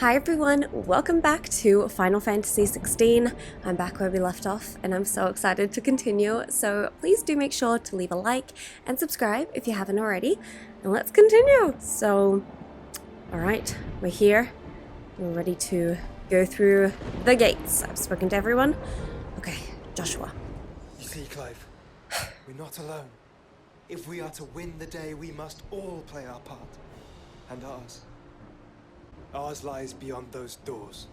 Hi everyone, welcome back to Final Fantasy XVI. I'm back where we left off and I'm so excited to continue, so please do make sure to leave a like and subscribe if you haven't already, and let's continue! So, alright, we're here, we're ready to go through the gates. I've spoken to everyone. Okay, Joshua. You see, Clive, we're not alone. If we are to win the day, we must all play our part. And ours lies beyond those doors.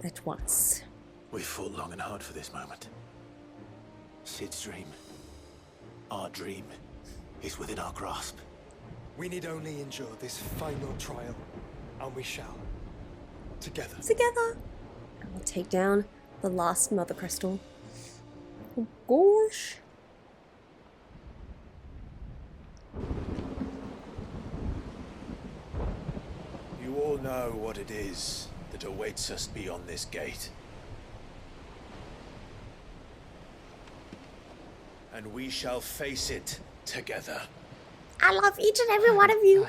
At once. We've fought long and hard for this moment. Sid's dream, our dream, is within our grasp. We need only endure this final trial, and we shall. Together. Together! And we'll take down the last Mother Crystal. Oh gosh. You all know what it is that awaits us beyond this gate. And we shall face it together. I love each and every one of you.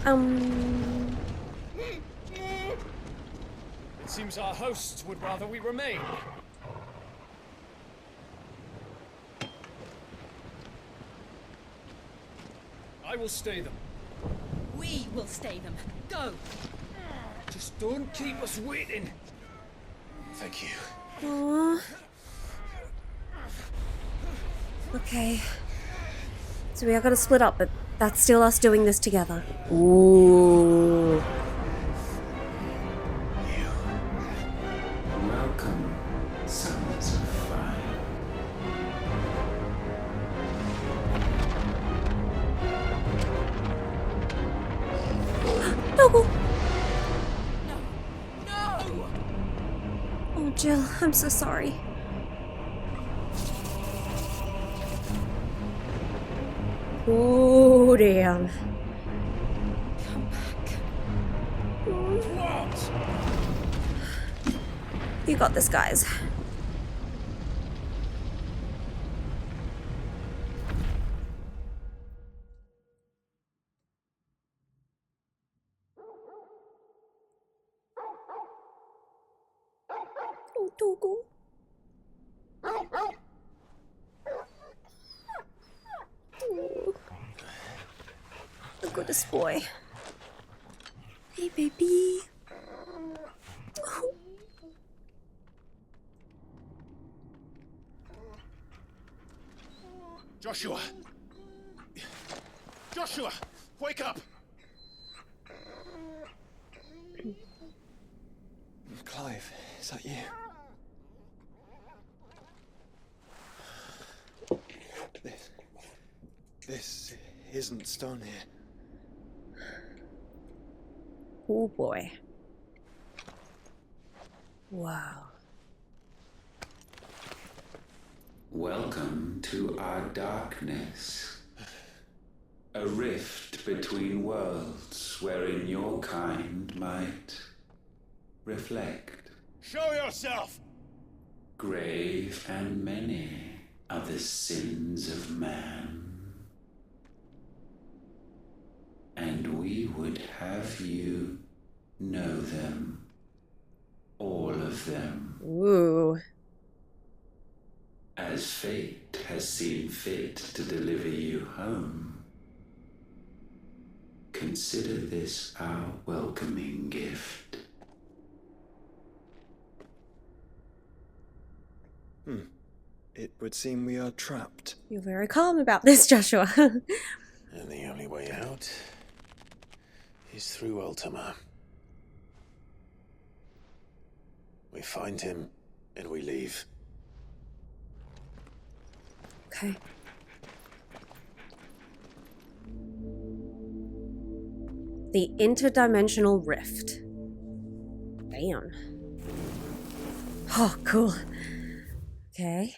Oh. It seems our hosts would rather we remain. I will stay them. We will stay them. Go! Just don't keep us waiting. Thank you. Aww. Okay. So we are gonna split up, but that's still us doing this together. Ooh. Welcome, sons of fire. No! No! Oh, Jill, I'm so sorry. Oh, damn. Come back. What? You got this, guys. Oh, Togo. Oh, the goodest boy. Hey, baby. Oh. Joshua! Joshua! Wake up! Clive, is that you? This isn't stone here. Oh boy. Wow. Welcome to our darkness. A rift between worlds wherein your kind might reflect. Show yourself! Grave and many are the sins of man. And we would have you know them. All of them. Ooh. As fate has seen fit to deliver you home, consider this our welcoming gift. It would seem we are trapped. You're very calm about this, Joshua. And the only way out is through Ultima. We find him and we leave. Okay. The interdimensional rift. Damn. Oh, cool. Okay.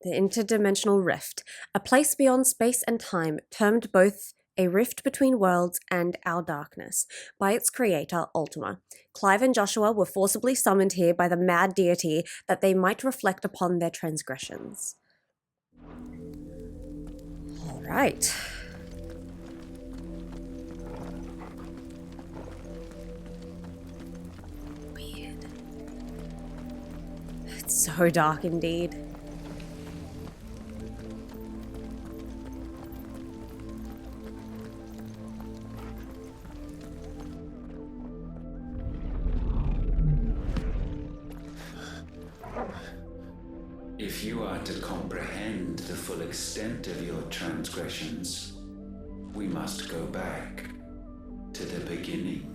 The interdimensional rift. A place beyond space and time, termed both A Rift Between Worlds and Our Darkness, by its creator, Ultima. Clive and Joshua were forcibly summoned here by the mad deity that they might reflect upon their transgressions. All right. Weird. It's so dark indeed. If you are to comprehend the full extent of your transgressions, we must go back to the beginning.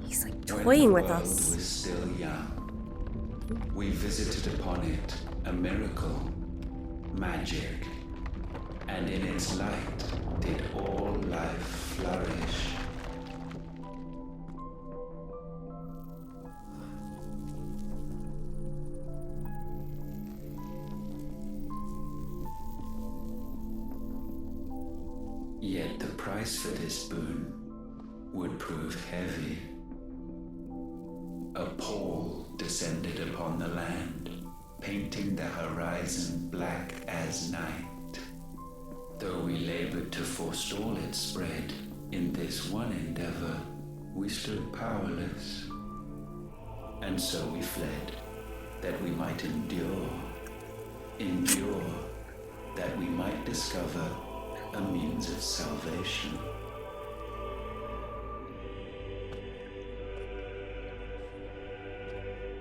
He's like toying with When the world us. was still young, we visited upon it a miracle, magic, and in its light did all life flourish. Yet the price for this boon would prove heavy. A pall descended upon the land, painting the horizon black as night. Though we labored to forestall its spread, in this one endeavor, we stood powerless. And so we fled, that we might endure, that we might discover a means of salvation.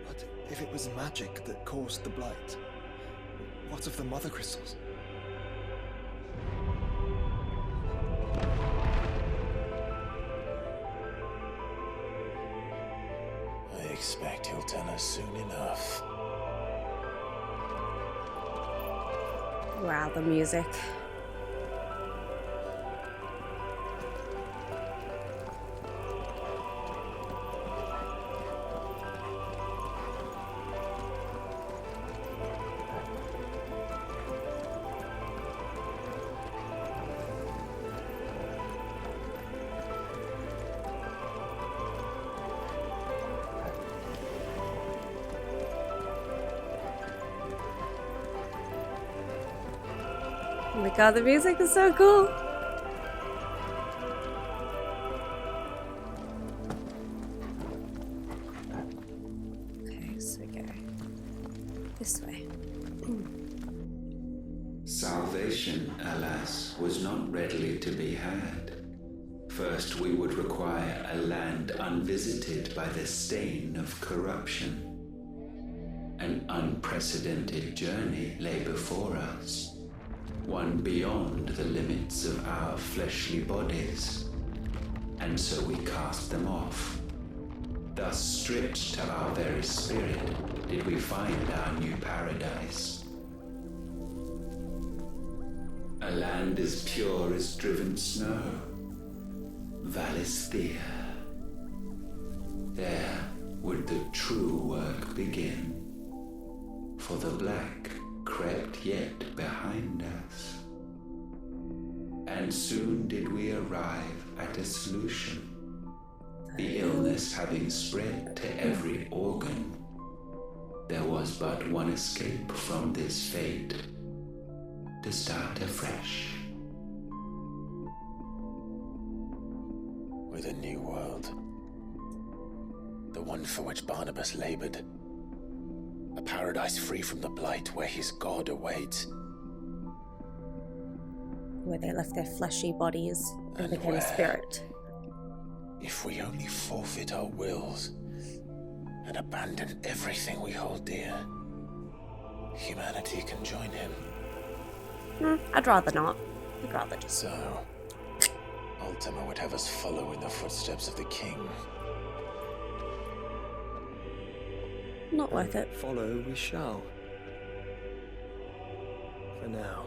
But if it was magic that caused the blight, what of the mother crystals? I expect he'll tell us soon enough. Wow, the music. Oh my god, the music is so cool! Okay, so go this way. Salvation, alas, was not readily to be had. First, we would require a land unvisited by the stain of corruption. An unprecedented journey lay before us, one beyond the limits of our fleshly bodies, and so we cast them off. Thus, stripped to our very spirit, did we find our new paradise. A land as pure as driven snow, Valisthea. There would the true work begin, for the black crept yet behind us. And soon did we arrive at a solution. The illness having spread to every organ, there was but one escape from this fate: to start afresh. With a new world. The one for which Barnabas labored. A paradise free from the blight where his God awaits. Where they left their fleshy bodies and became where, a spirit. if we only forfeit our wills and abandon everything we hold dear, humanity can join him. I'd rather not. I'd rather just... So, Ultima would have us follow in the footsteps of the king. Not worth it. Follow we shall. For now.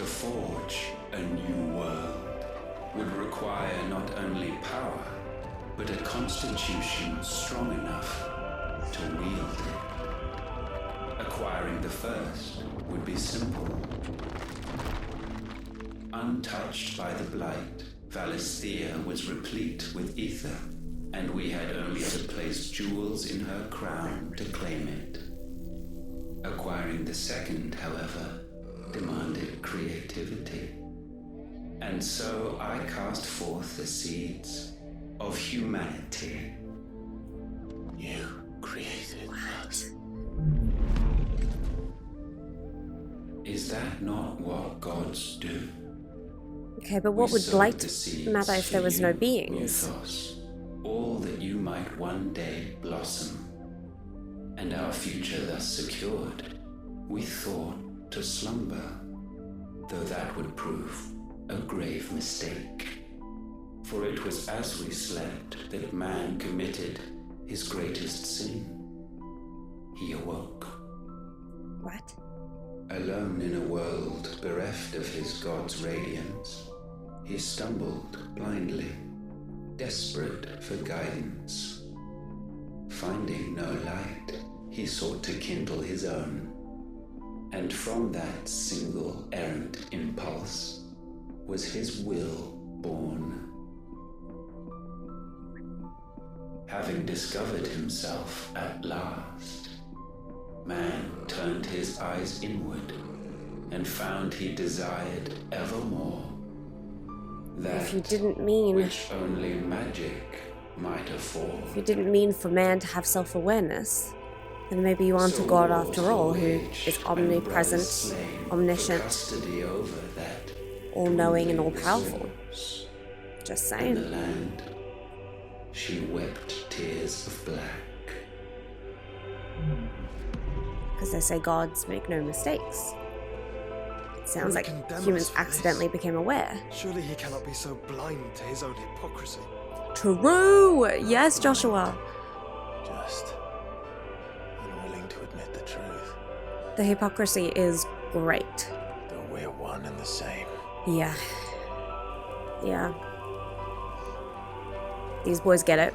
forge a new world would require not only power, but a constitution strong enough to wield it. Acquiring the first would be simple. Untouched by the blight, Valisthea was replete with ether, and we had only to place jewels in her crown to claim it. Acquiring the second, however, demanded creativity. And so I cast forth the seeds of humanity. You created us. Is that not what gods do? Okay, but what We would sowed blight the seeds matter if there for was you, no beings? Mythos, all that you might one day blossom. And our future thus secured, we thought to slumber, though that would prove a grave mistake. For it was as we slept that man committed his greatest sin. He awoke. What? Alone in a world bereft of his god's radiance, he stumbled blindly, desperate for guidance. Finding no light, he sought to kindle his own, and from that single errant impulse was his will born. Having discovered himself at last, man turned his eyes inward and found he desired evermore that If you didn't mean... which only magic might afford. If you didn't mean for man to have self-awareness, then maybe you aren't a god after all, who is omnipresent, omniscient, Over that all-knowing and all-powerful. Just in the saying. land, she wept tears of black. Because they say gods make no mistakes. It sounds Will like he condemn humans us for this? accidentally became aware. Surely he cannot be so blind to his own hypocrisy. True! Yes, Joshua. Just unwilling to admit the truth. The hypocrisy is great. Though we're one and the same. Yeah. Yeah. These boys get it.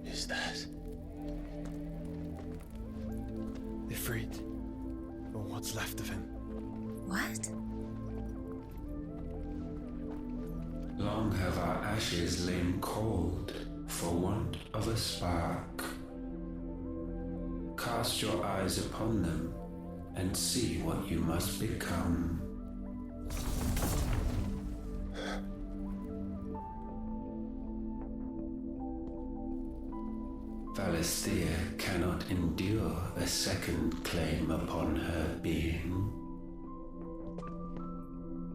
Is that? Ifrit, or what's left of him. What? Long have our ashes lain cold for want of a spark. Cast your eyes upon them and see what you must become. Valisthea cannot endure a second claim upon her being.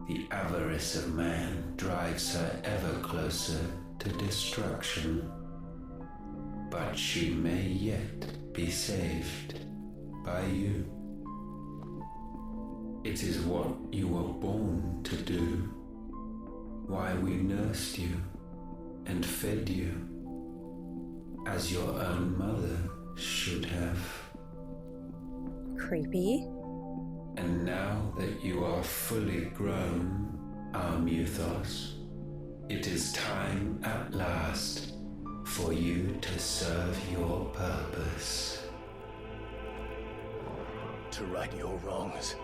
The avarice of man drives her ever closer to destruction. But she may yet be saved by you. It is what you were born to do, why we nursed you and fed you, as your own mother should have. Creepy. And now that you are fully grown, our Mythos, it is time at last for you to serve your purpose. To right your wrongs.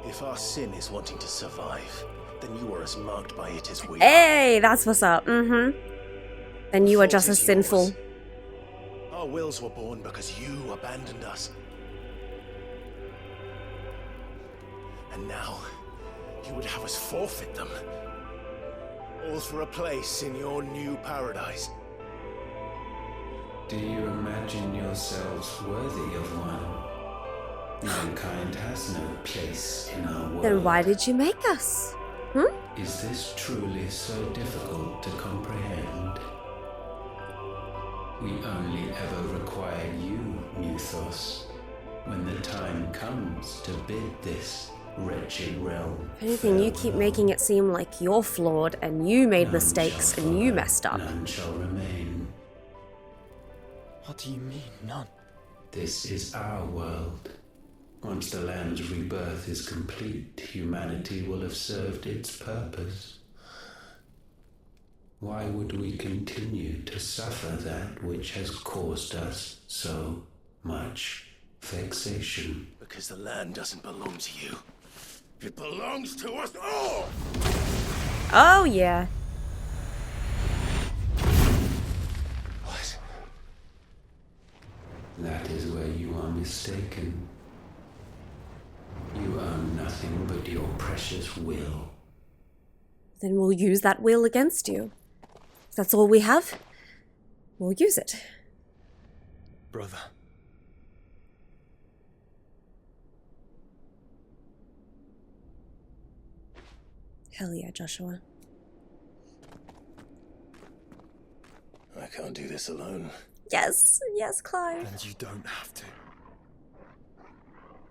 If our sin is wanting to survive, then you are as marked by it as we are. Hey, that's what's up. Then you are just as Fault is sinful. yours. Our wills were born because you abandoned us. And now, You would have us forfeit them. All for a place in your new paradise. Do you imagine yourselves worthy of one? Mankind has no place in our world. Then why did you make us? Is this truly so difficult to comprehend? We only ever require you, Muthos, when the time comes to bid this wretched realm. If anything, you keep making it seem like you're flawed and you made None mistakes shall and you follow, messed up. None shall remain. What do you mean, none? This is our world. Once the land's rebirth is complete, humanity will have served its purpose. Why would we continue to suffer that which has caused us so much vexation? Because the land doesn't belong to you. It belongs to us all! Oh, yeah. What? That is where you are mistaken. You own nothing but your precious will. Then we'll use that will against you. If that's all we have, we'll use it. Brother. Hell yeah, Joshua. I can't do this alone. Yes, yes, Clive. And you don't have to.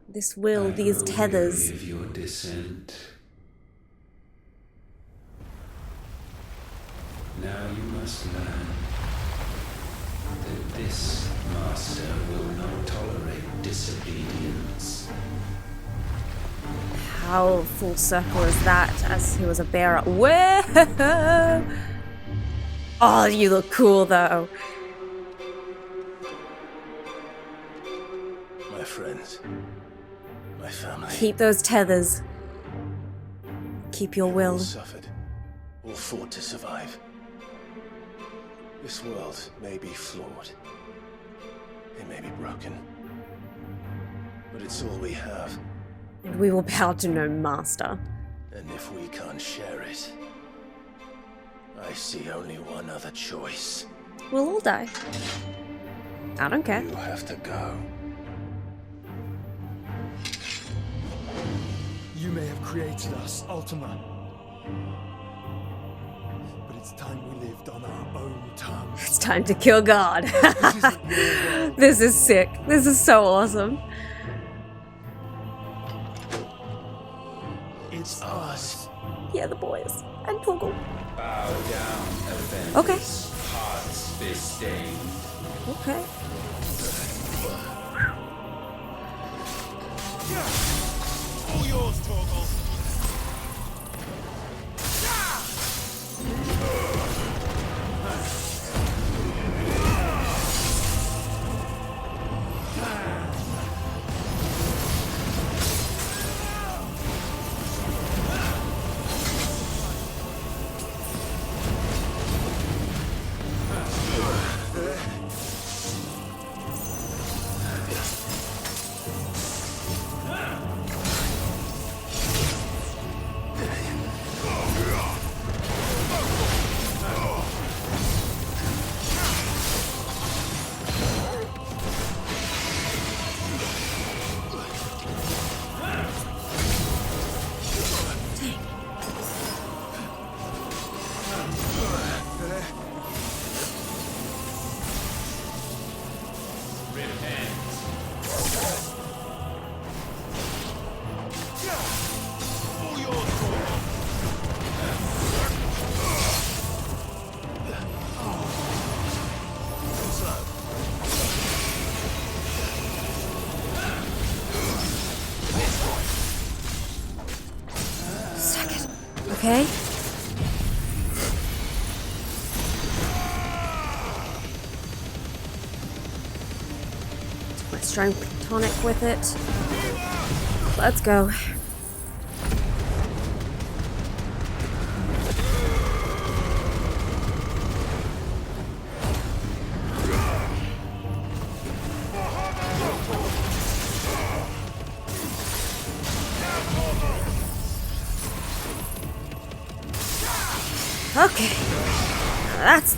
This will, I these grow tethers. weary of your dissent. Now you must learn that this master will not tolerate disobedience. How full circle is that as he was a bearer? Whoa! Oh, you look cool though. My friends. My family. Keep those tethers. Keep your All will. suffered. All fought to survive. This world may be flawed. It may be broken. But it's all we have. And we will bow to no master. And if we can't share it, I see only one other choice. We'll all die. I don't care. You have to go. You may have created us, Ultima. But it's time we lived on our own terms. It's time to kill God. This isn't your world. This is sick. This is so awesome. It's Us. Yeah, the boys. And Poggle. Bow down, offenders. Okay. Hearts disdained. Okay. All yours, Torgal. Okay. My strength tonic with it. Let's go.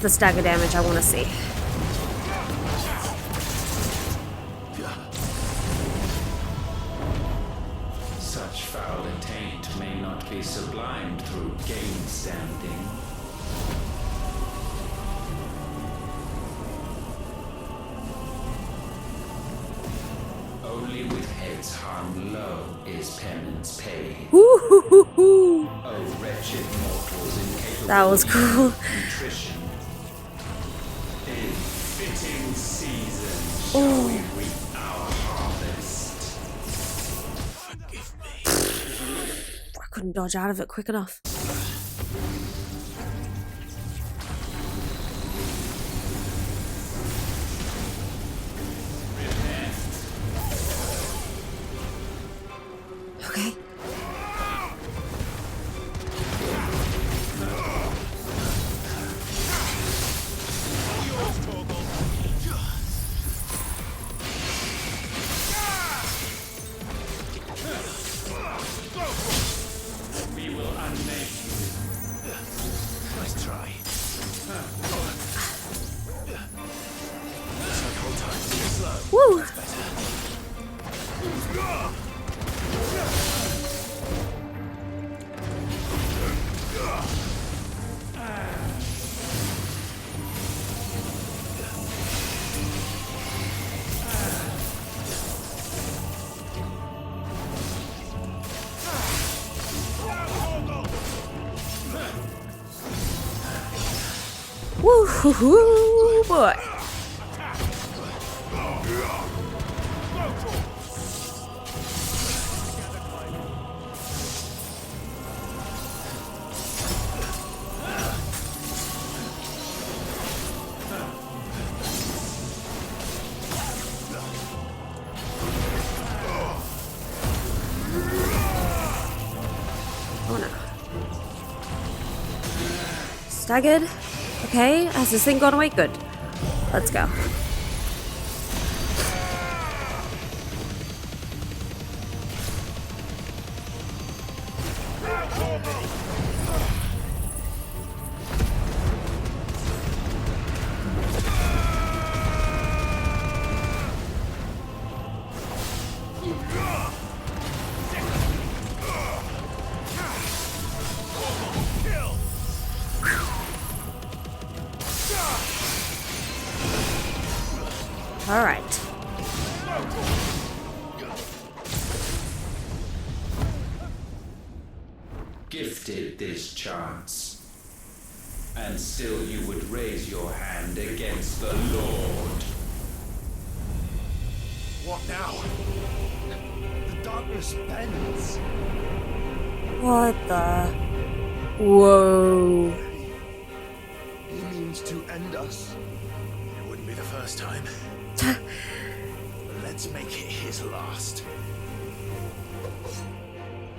the stagger damage I want to see. Such foul intent may not be sublimed through game standing. Only with heads hung low is penance paid. Woo-hoo-hoo-hoo. Oh, wretched mortals incapable That was cool. of nutrition. In fitting season shall we reap our harvest. I couldn't dodge out of it quick enough. Okay. We will unmake you. Nice try. Looks like hold time's too slow. Woo! That's better. Woo-hoo-hoo, boy. Oh no. Staggered. Okay, has this thing gone away? Good. Let's go. All right. Gifted this chance, and still you would raise your hand against the Lord. What now? The darkness bends. What the? Whoa. He means to end us. It wouldn't be the first time. But let's make it his last.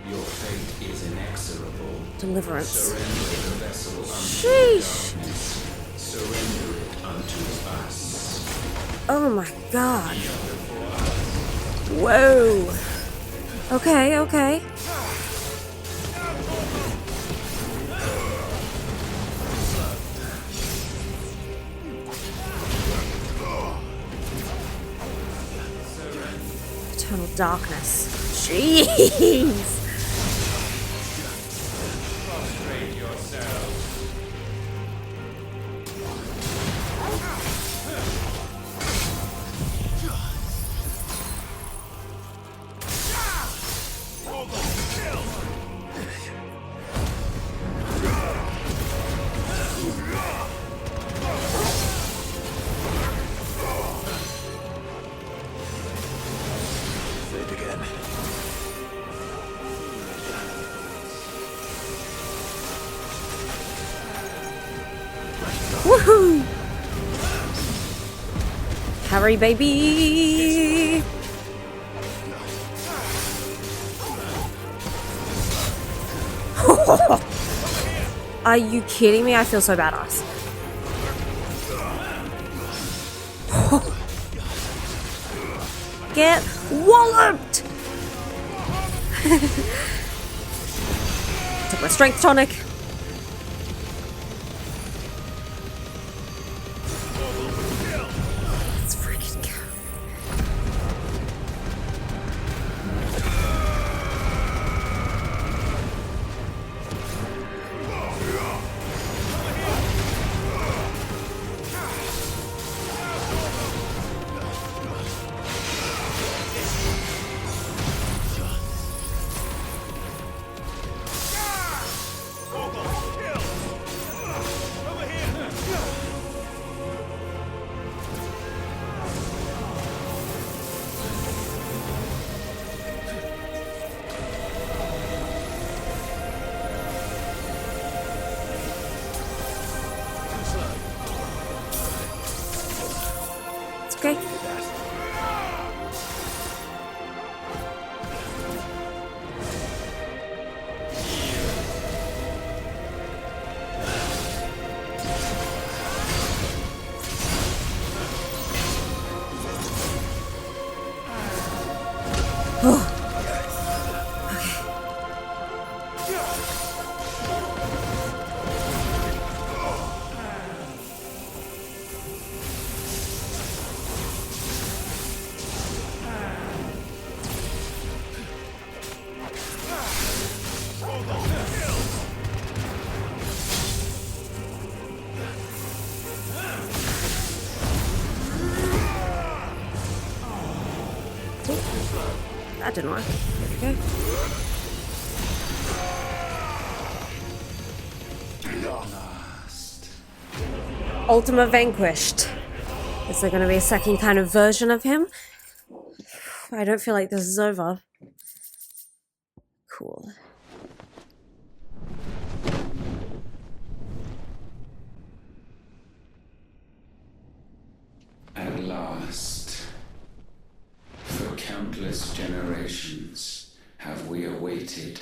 Your fate is inexorable. Deliverance. Surrender the vessel unto Sheesh. darkness. Surrender it unto us. Oh my god. Whoa. Okay, okay. Eternal darkness. Jeez. Prostrate yourselves. Woohoo! Harry, baby! Are you kidding me? I feel so badass. Get walloped! Took my strength tonic. Okay. That didn't work. There we go. Ultima vanquished. Is there going to be a second kind of version of him? I don't feel like this is over. Cool. At last, for countless generations, have we awaited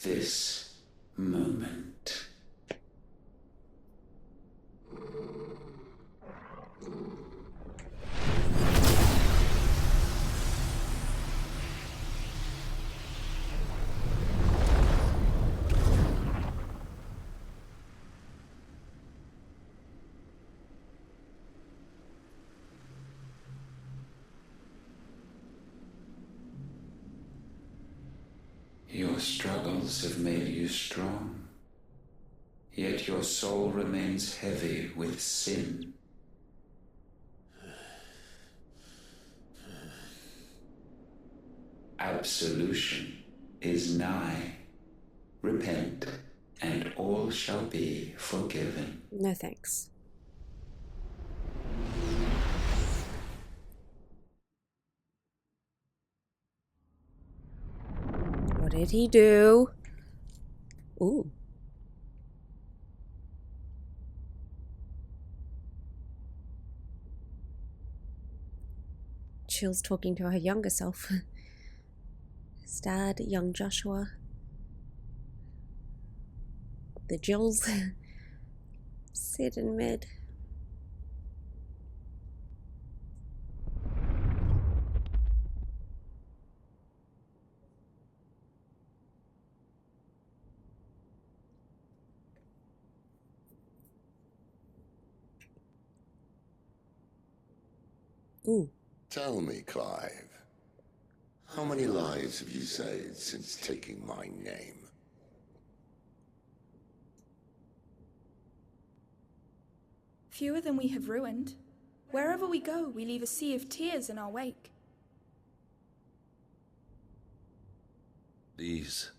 this moment. Your struggles have made you strong, yet your soul remains heavy with sin. Absolution is nigh. Repent, and all shall be forgiven. No thanks. What did he do? Ooh. Chill's talking to her younger self. His dad, young Joshua. The Jills. Sid and Mid. Ooh. Tell me, Clive, how many lives have you saved since taking my name? Fewer than we have ruined. Wherever we go, we leave a sea of tears in our wake. These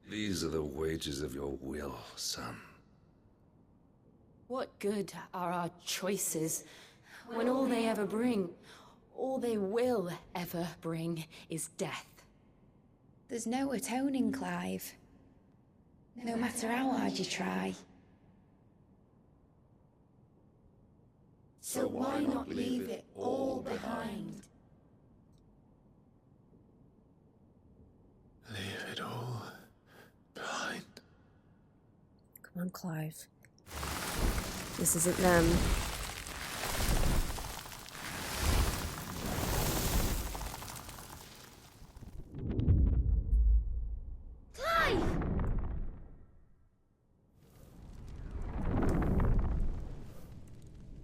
are the wages of your will, son. What good are our choices when all they ever bring, all they will ever bring, is death? There's no atoning, Clive. No matter how hard you try. So why not leave it all behind? Leave it all behind. Come on, Clive. This isn't them.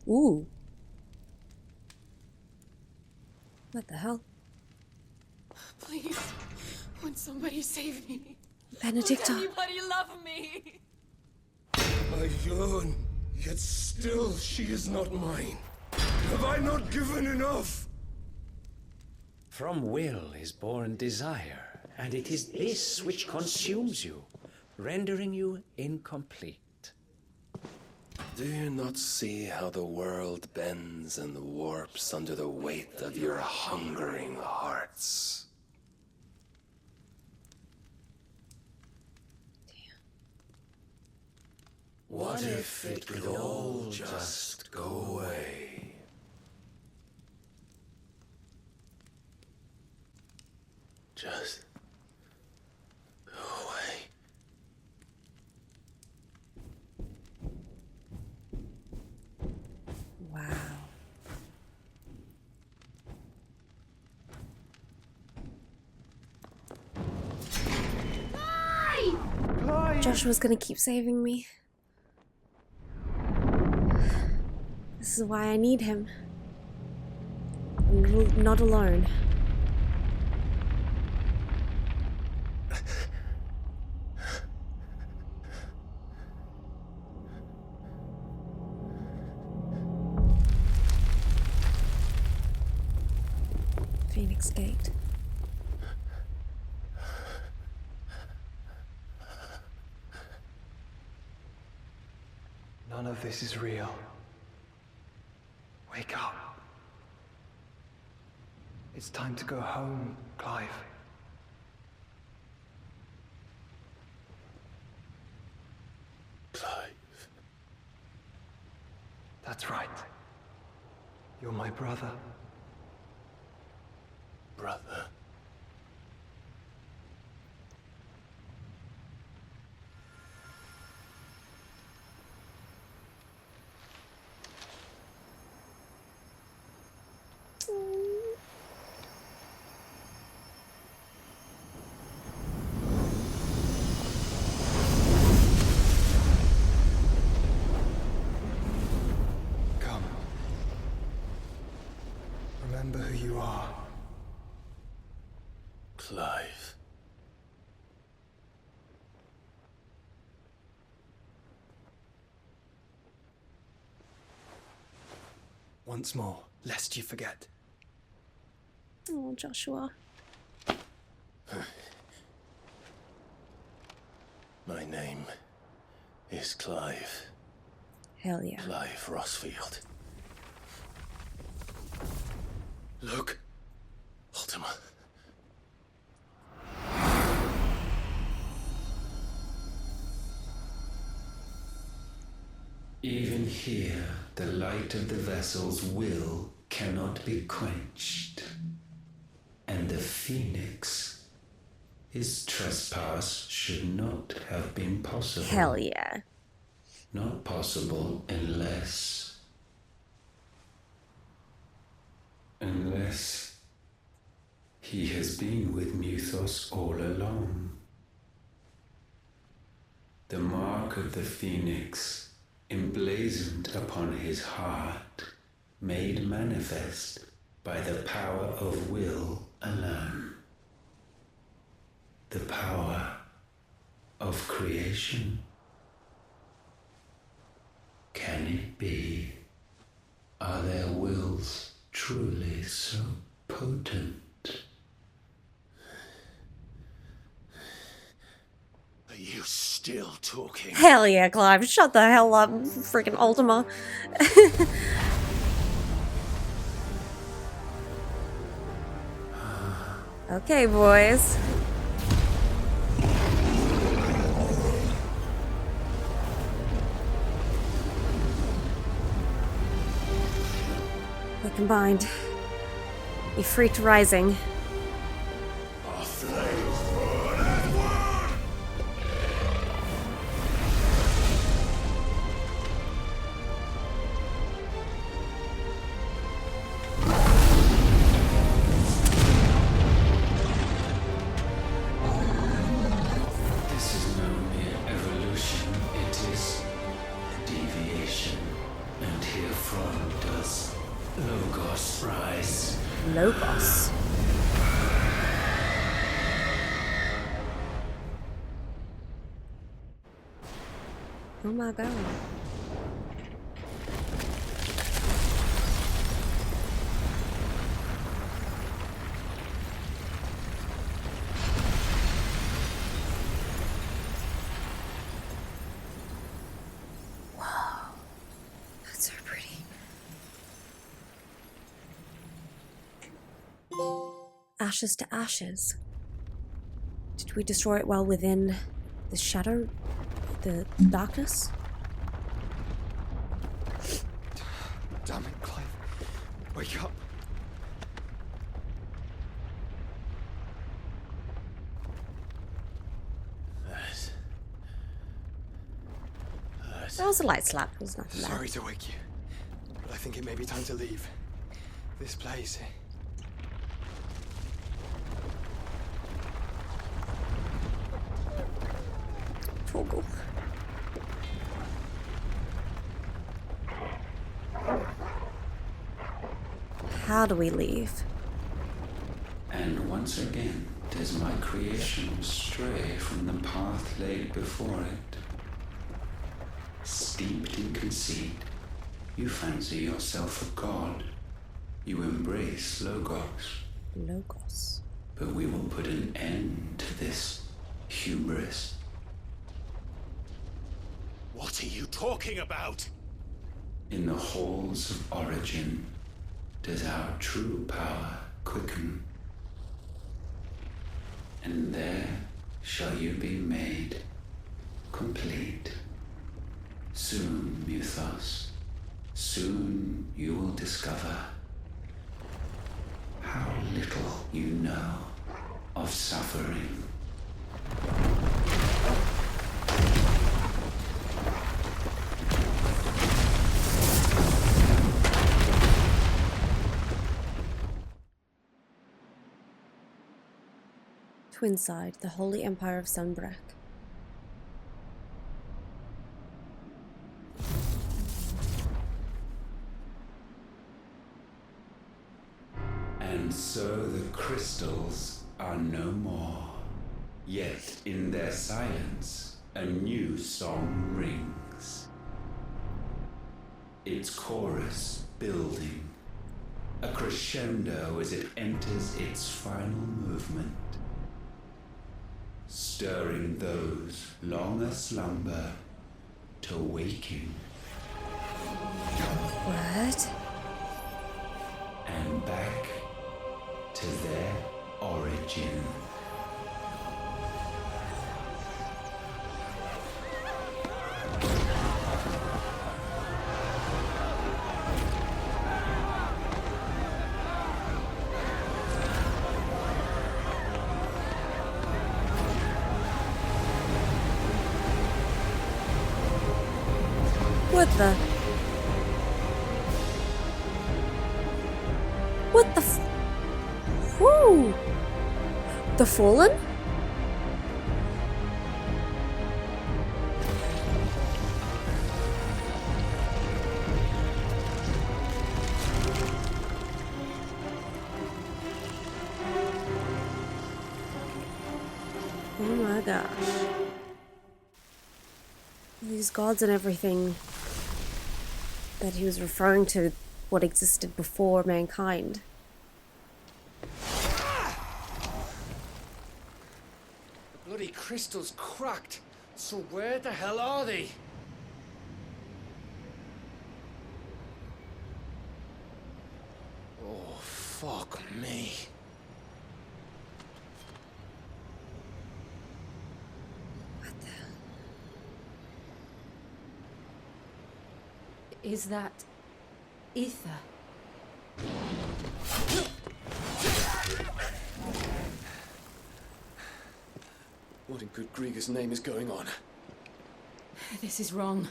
Ooh. What the hell? Please, won't somebody save me? Benedicta. Won't anybody love me? I yearn, yet still she is not mine. Have I not given enough? From will is born desire, and it is this which consumes you, rendering you incomplete. Do you not see how the world bends and warps under the weight of your hungering hearts? What if it could all just go away? Just go away. Wow. Joshua's gonna keep saving me. This is why I need him. I'm not alone. Phoenix Gate. None of this is real. Wake up. It's time to go home, Clive. Clive. That's right. You're my brother. Brother. Come. Remember who you are. Clive. Once more, lest you forget. Oh, Joshua. My name is Clive. Hell yeah. Clive Rossfield. Look. Ultima. Even here, the light of the vessel's will cannot be quenched. And the Phoenix, his trespass should not have been possible. Hell yeah. Not possible unless he has been with Muthos all along. The mark of the Phoenix, emblazoned upon his heart, made manifest by the power of will alone. The power of creation. Can it be? Are their wills truly so potent? Are you still talking? Hell yeah, Clive. Shut the hell up, freaking Ultima. Okay, boys. They combined. Be free to rising. Our flames burn as one! This is no mere evolution, it is deviation. And herefrom does Logos rise. Logos. Oh my god. Wow. That's so pretty. Ashes to ashes. Did we destroy it while within the shadow? The darkness? Damn it, Clive. Wake up. That was a light slap. It was nothing Sorry to wake you, but I think it may be time to leave this place. Toggle. How do we leave? And once again, does my creation stray from the path laid before it? Steeped in conceit, you fancy yourself a god. You embrace Logos. Logos. But we will put an end to this hubris. What are you talking about? In the halls of origin, does our true power quicken? And there shall you be made complete. Soon, Mythos, soon you will discover how little you know of suffering. Twinside, the Holy Empire of Sunbreak. And so the crystals are no more. Yet in their silence, a new song rings. Its chorus building, a crescendo as it enters its final movement, stirring those long aslumber to waking. What? And back to their origin. What the? What the Whoo! The Fallen? Oh my gosh. These gods and everything that he was referring to, what existed before mankind. The bloody crystal's cracked, so where the hell are they? Oh, fuck me. Is that ether? What in good Grieger's name is going on? This is wrong.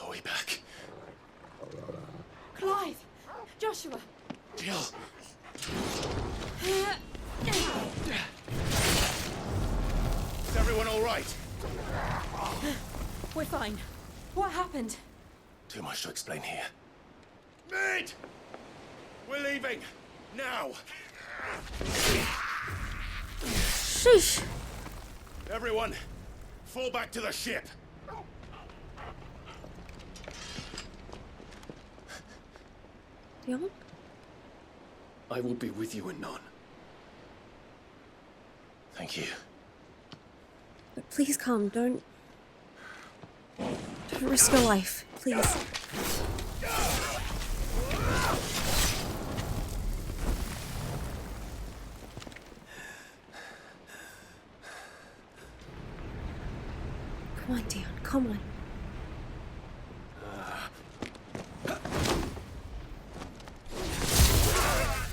Are we back? Clive! Joshua! Jill! Is everyone all right? We're fine. What happened? Too much to explain here. Mate! We're leaving! Now! Sheesh! Everyone, fall back to the ship! Dion? I will be with you anon. Thank you. But please come, don't risk your life, please. Come on, Dion, come on.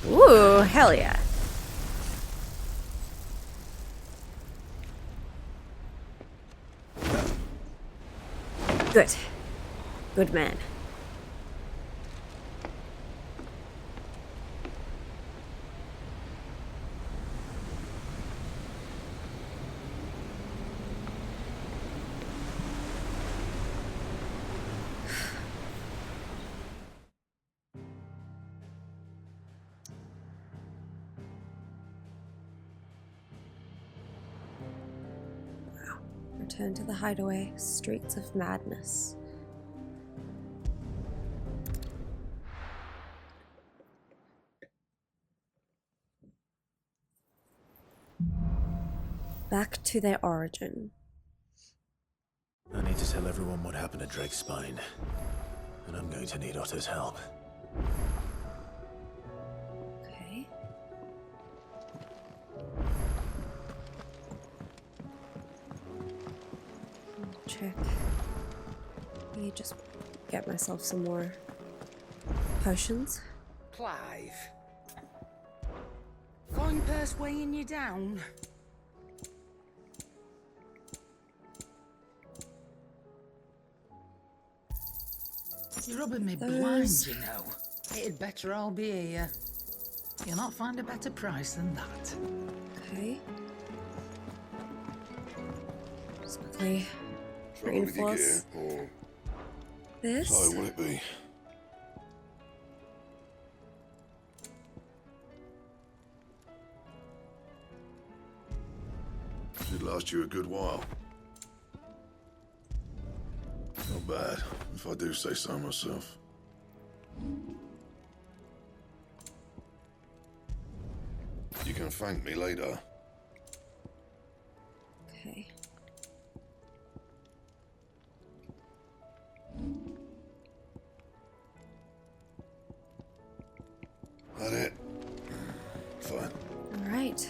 Ooh, hell yeah. Good. Good man. Return to the hideaway. Streets of madness. Back to their origin. I need to tell everyone what happened at Drake's Spine, and I'm going to need Otto's help. Okay. Check. Let me just get myself some more potions. Clive. Fine purse weighing you down. You're rubbing me blind, you know. It'd better all be here. You'll not find a better price than that. Okay. Just quickly Trouble with your reinforce gear, or this. so will it be? Should last you a good while. Not bad, if I do say so myself. You can thank me later. Okay. That it? Fine. All right.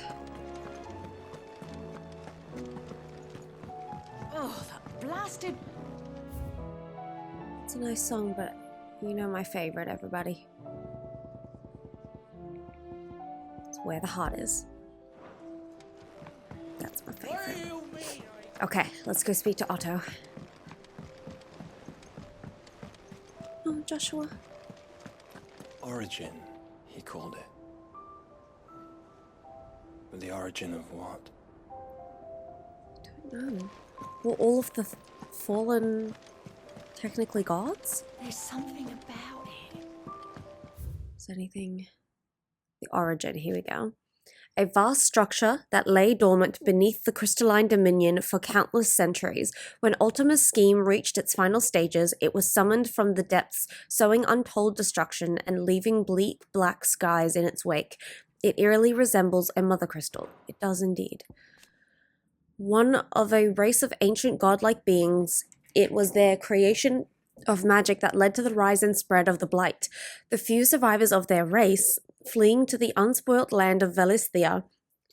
Oh, that blasted... It's a nice song, but you know my favorite, everybody. It's Where the Heart Is. That's my favorite. Okay, let's go speak to Otto. Oh, Joshua. Origin, he called it. But the origin of what? I don't know. Were all of the fallen technically gods? There's something about it. Is there anything? The origin, here we go. A vast structure that lay dormant beneath the crystalline dominion for countless centuries. When Ultima's scheme reached its final stages, it was summoned from the depths, sowing untold destruction and leaving bleak black skies in its wake. It eerily resembles a mother crystal. It does indeed. One of a race of ancient godlike beings, it was their creation of magic that led to the rise and spread of the Blight. The few survivors of their race, fleeing to the unspoilt land of Velisthea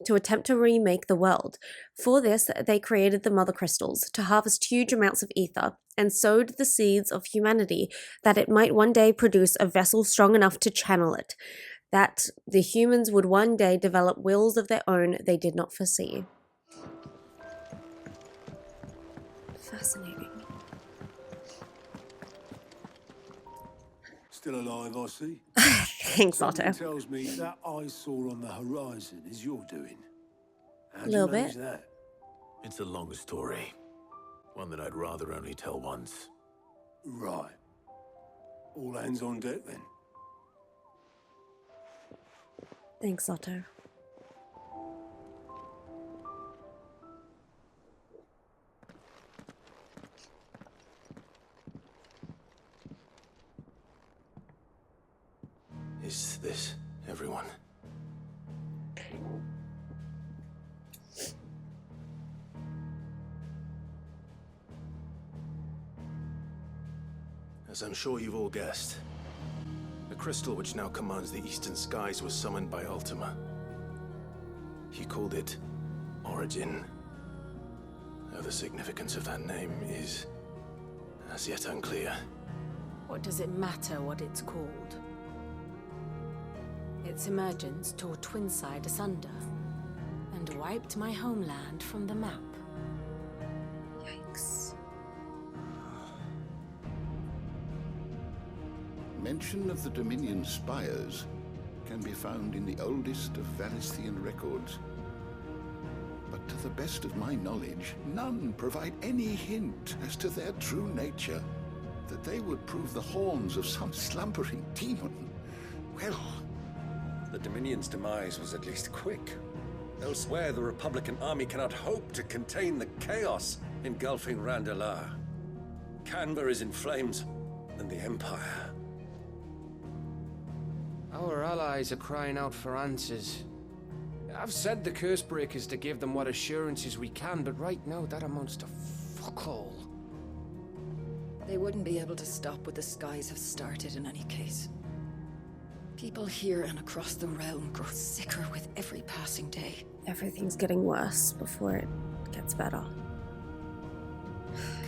to attempt to remake the world. For this, they created the Mother Crystals to harvest huge amounts of ether and sowed the seeds of humanity that it might one day produce a vessel strong enough to channel it. That the humans would one day develop wills of their own they did not foresee. Fascinating. Still alive, I see. Thanks, Otto. Something tells me that eyesore on the horizon is your doing. How'd Little you manage bit. that? It's a long story. One that I'd rather only tell once. Right. All hands on deck then. Thanks, Otto. Is this everyone? As I'm sure you've all guessed, the crystal which now commands the eastern skies was summoned by Ultima. He called it Origin. Though the significance of that name is as yet unclear. What does it matter what it's called? Its emergence tore Twinside asunder and wiped my homeland from the map. Yikes. Mention of the Dominion spires can be found in the oldest of Valisthian records. But to the best of my knowledge, none provide any hint as to their true nature. That they would prove the horns of some slumbering demon. Well, the Dominion's demise was at least quick. Elsewhere, the Republican army cannot hope to contain the chaos engulfing Randalar. Canberra is in flames, and the Empire. Our allies are crying out for answers. I've sent the Cursebreakers to give them what assurances we can, but right now that amounts to fuck all. They wouldn't be able to stop what the skies have started in any case. People here and across the realm grow sicker with every passing day. Everything's getting worse before it gets better.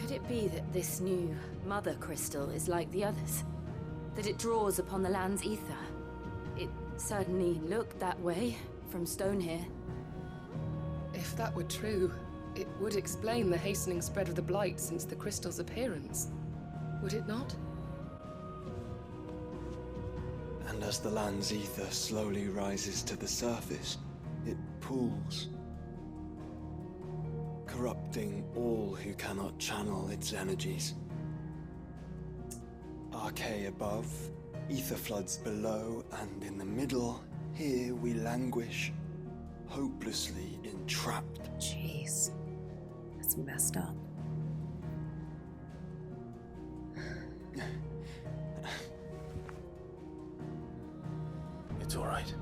Could it be that this new Mother Crystal is like the others? That it draws upon the land's ether? It certainly looked that way from stone here. If that were true, it would explain the hastening spread of the Blight since the crystal's appearance. Would it not? And as the land's ether slowly rises to the surface, it pools, corrupting all who cannot channel its energies. Archay above, ether floods below, and in the middle, here we languish, hopelessly entrapped. Jeez, that's messed up. It's all right.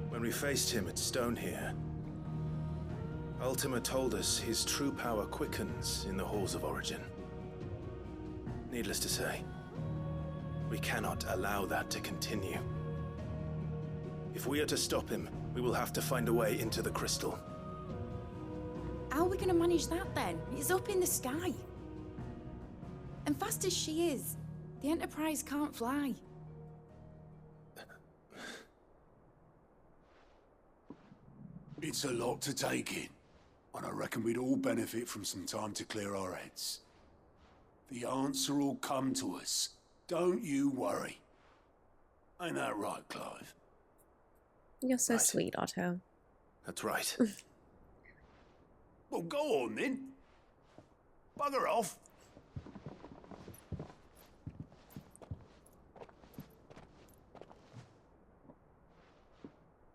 When we faced him at Stone here, Ultima told us his true power quickens in the halls of origin. Needless to say, we cannot allow that to continue. If we are to stop him, we will have to find a way into the crystal. How are we going to manage that then? It's up in the sky. And fast as she is, the Enterprise can't fly. It's a lot to take in, and I reckon we'd all benefit from some time to clear our heads. The answer will come to us. Don't you worry. Ain't that right, Clive? You're so sweet, Otto. That's right. Well, go on then. Bugger off.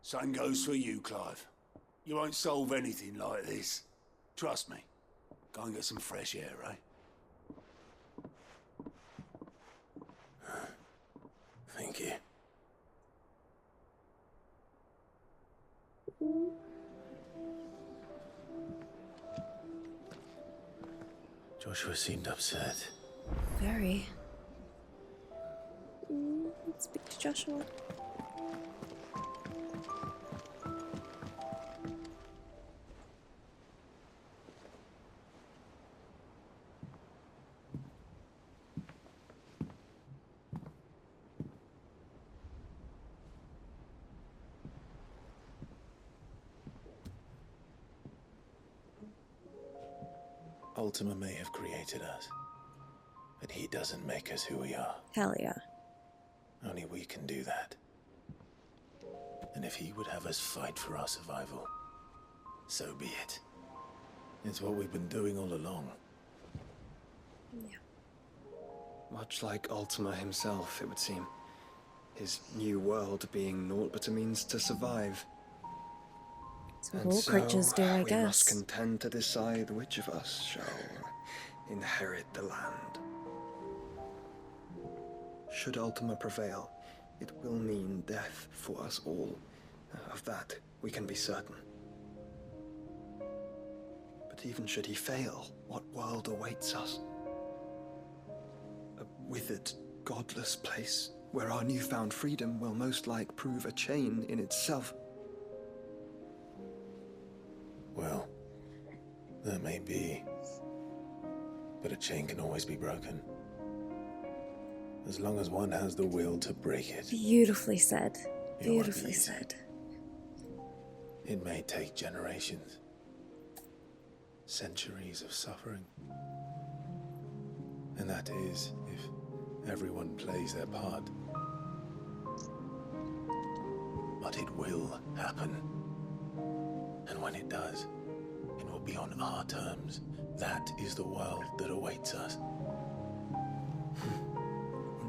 Same goes for you, Clive. You won't solve anything like this. Trust me. Go and get some fresh air, eh? Thank you. Joshua seemed upset. Very. Let's speak to Joshua. Ultima may have created us, but he doesn't make us who we are. Hell yeah. Only we can do that. And if he would have us fight for our survival, so be it. It's what we've been doing all along. Yeah. Much like Ultima himself, it would seem. His new world being naught but a means to survive. That's what all creatures do, I we guess. must contend to decide which of us shall inherit the land. Should Ultima prevail, it will mean death for us all. Of that, we can be certain. But even should he fail, what world awaits us? A withered, godless place where our newfound freedom will most like prove a chain in itself. Well, that may be. But a chain can always be broken. As long as one has the will to break it. Beautifully said. Beautifully said. It may take generations. Centuries of suffering. And that is if everyone plays their part. But it will happen. And when it does, it will be on our terms. That is the world that awaits us.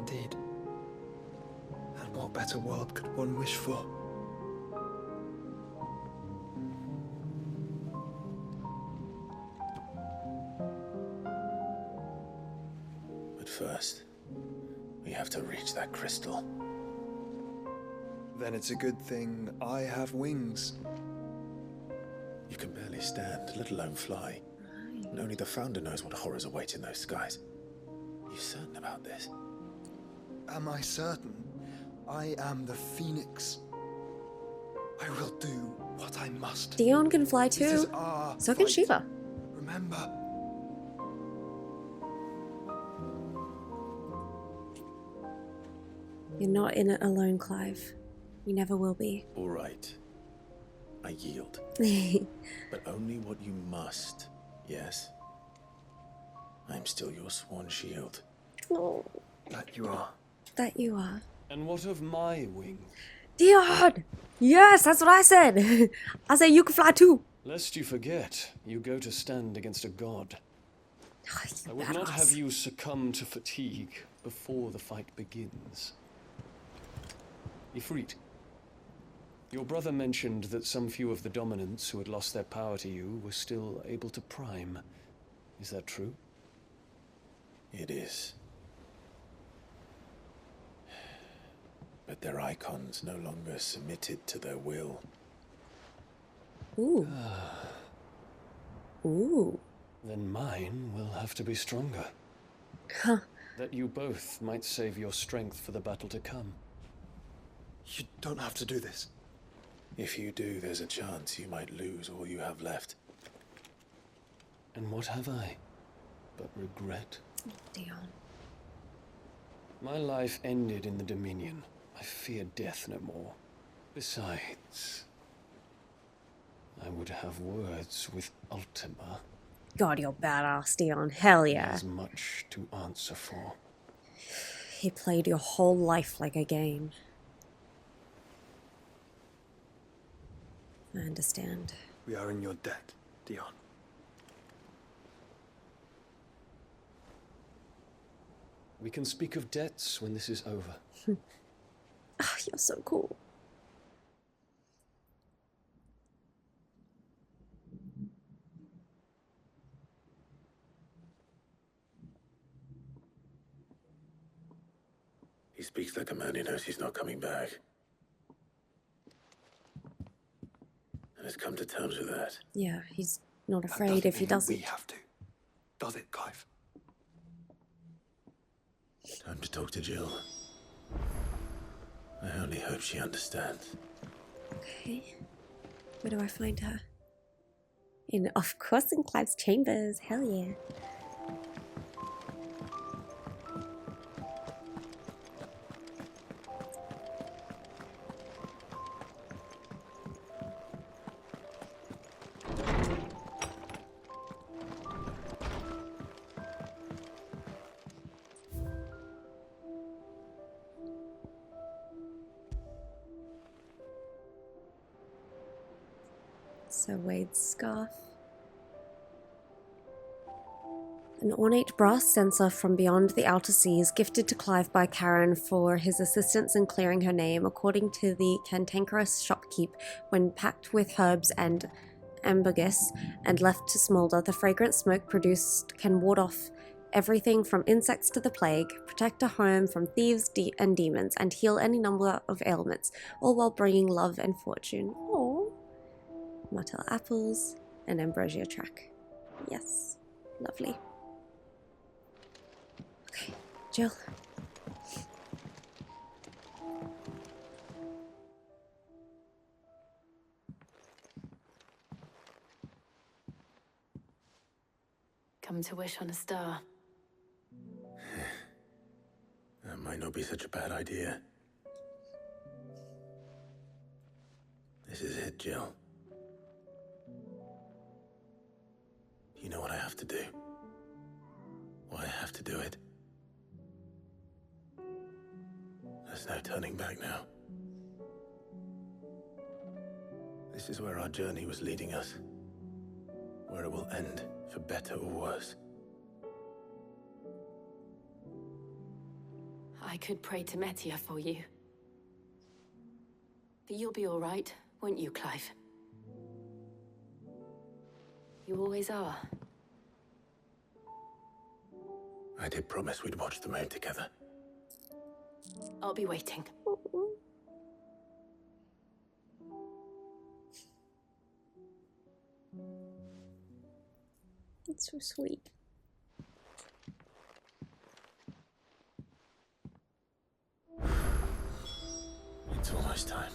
Indeed. And what better world could one wish for? But first, we have to reach that crystal. Then it's a good thing I have wings. You can barely stand, let alone fly. And only the Founder knows what horrors await in those skies. You certain about this? Am I certain? I am the Phoenix. I will do what I must. Dion can fly too. So can Shiva. Remember. You're not in it alone, Clive. You never will be. All right. I yield. But only what you must, yes? I'm still your sworn shield. Oh. That you are. That you are. And what of my wings? Dion! Yes, that's what I said. I said you can fly too. Lest you forget, you go to stand against a god. I would not badass. have you succumb to fatigue before the fight begins. Ifrit, your brother mentioned that some few of the dominants who had lost their power to you were still able to prime. Is that true? It is. But their icons no longer submitted to their will. Ooh. Ooh. Then mine will have to be stronger. Huh. That you both might save your strength for the battle to come. You don't have to do this. If you do, there's a chance you might lose all you have left. And what have I but regret? Dion. My life ended in the Dominion. I fear death no more. Besides, I would have words with Ultima. God, you're badass, Dion. Hell yeah. There's much to answer for. He played your whole life like a game. I understand. We are in your debt, Dion. We can speak of debts when this is over. Oh, you're so cool. He speaks like a man who knows he's not coming back. And has come to terms with that. Yeah, he's not afraid if he doesn't. We have to. Does it, Clive? Time to talk to Jill. I only hope she understands. Okay. Where do I find her? Of course, in Clive's chambers. Hell yeah. So Wade's scarf. An ornate brass censer from beyond the outer seas, gifted to Clive by Karen for his assistance in clearing her name, according to the cantankerous shopkeep. When packed with herbs and ambergris and left to smolder, the fragrant smoke produced can ward off everything from insects to the plague, protect a home from thieves and demons, and heal any number of ailments, all while bringing love and fortune. Aww. Martell apples and ambrosia track. Yes, lovely. Okay, Jill. Come to wish on a star. That might not be such a bad idea. This is it, Jill. You know what I have to do? What I have to to do it. There's no turning back now. This is where our journey was leading us. Where it will end, for better or worse. I could pray to Metia for you. But you'll be all right, won't you, Clive? You always are. I did promise we'd watch the move together. I'll be waiting. That's so sweet. It's almost time.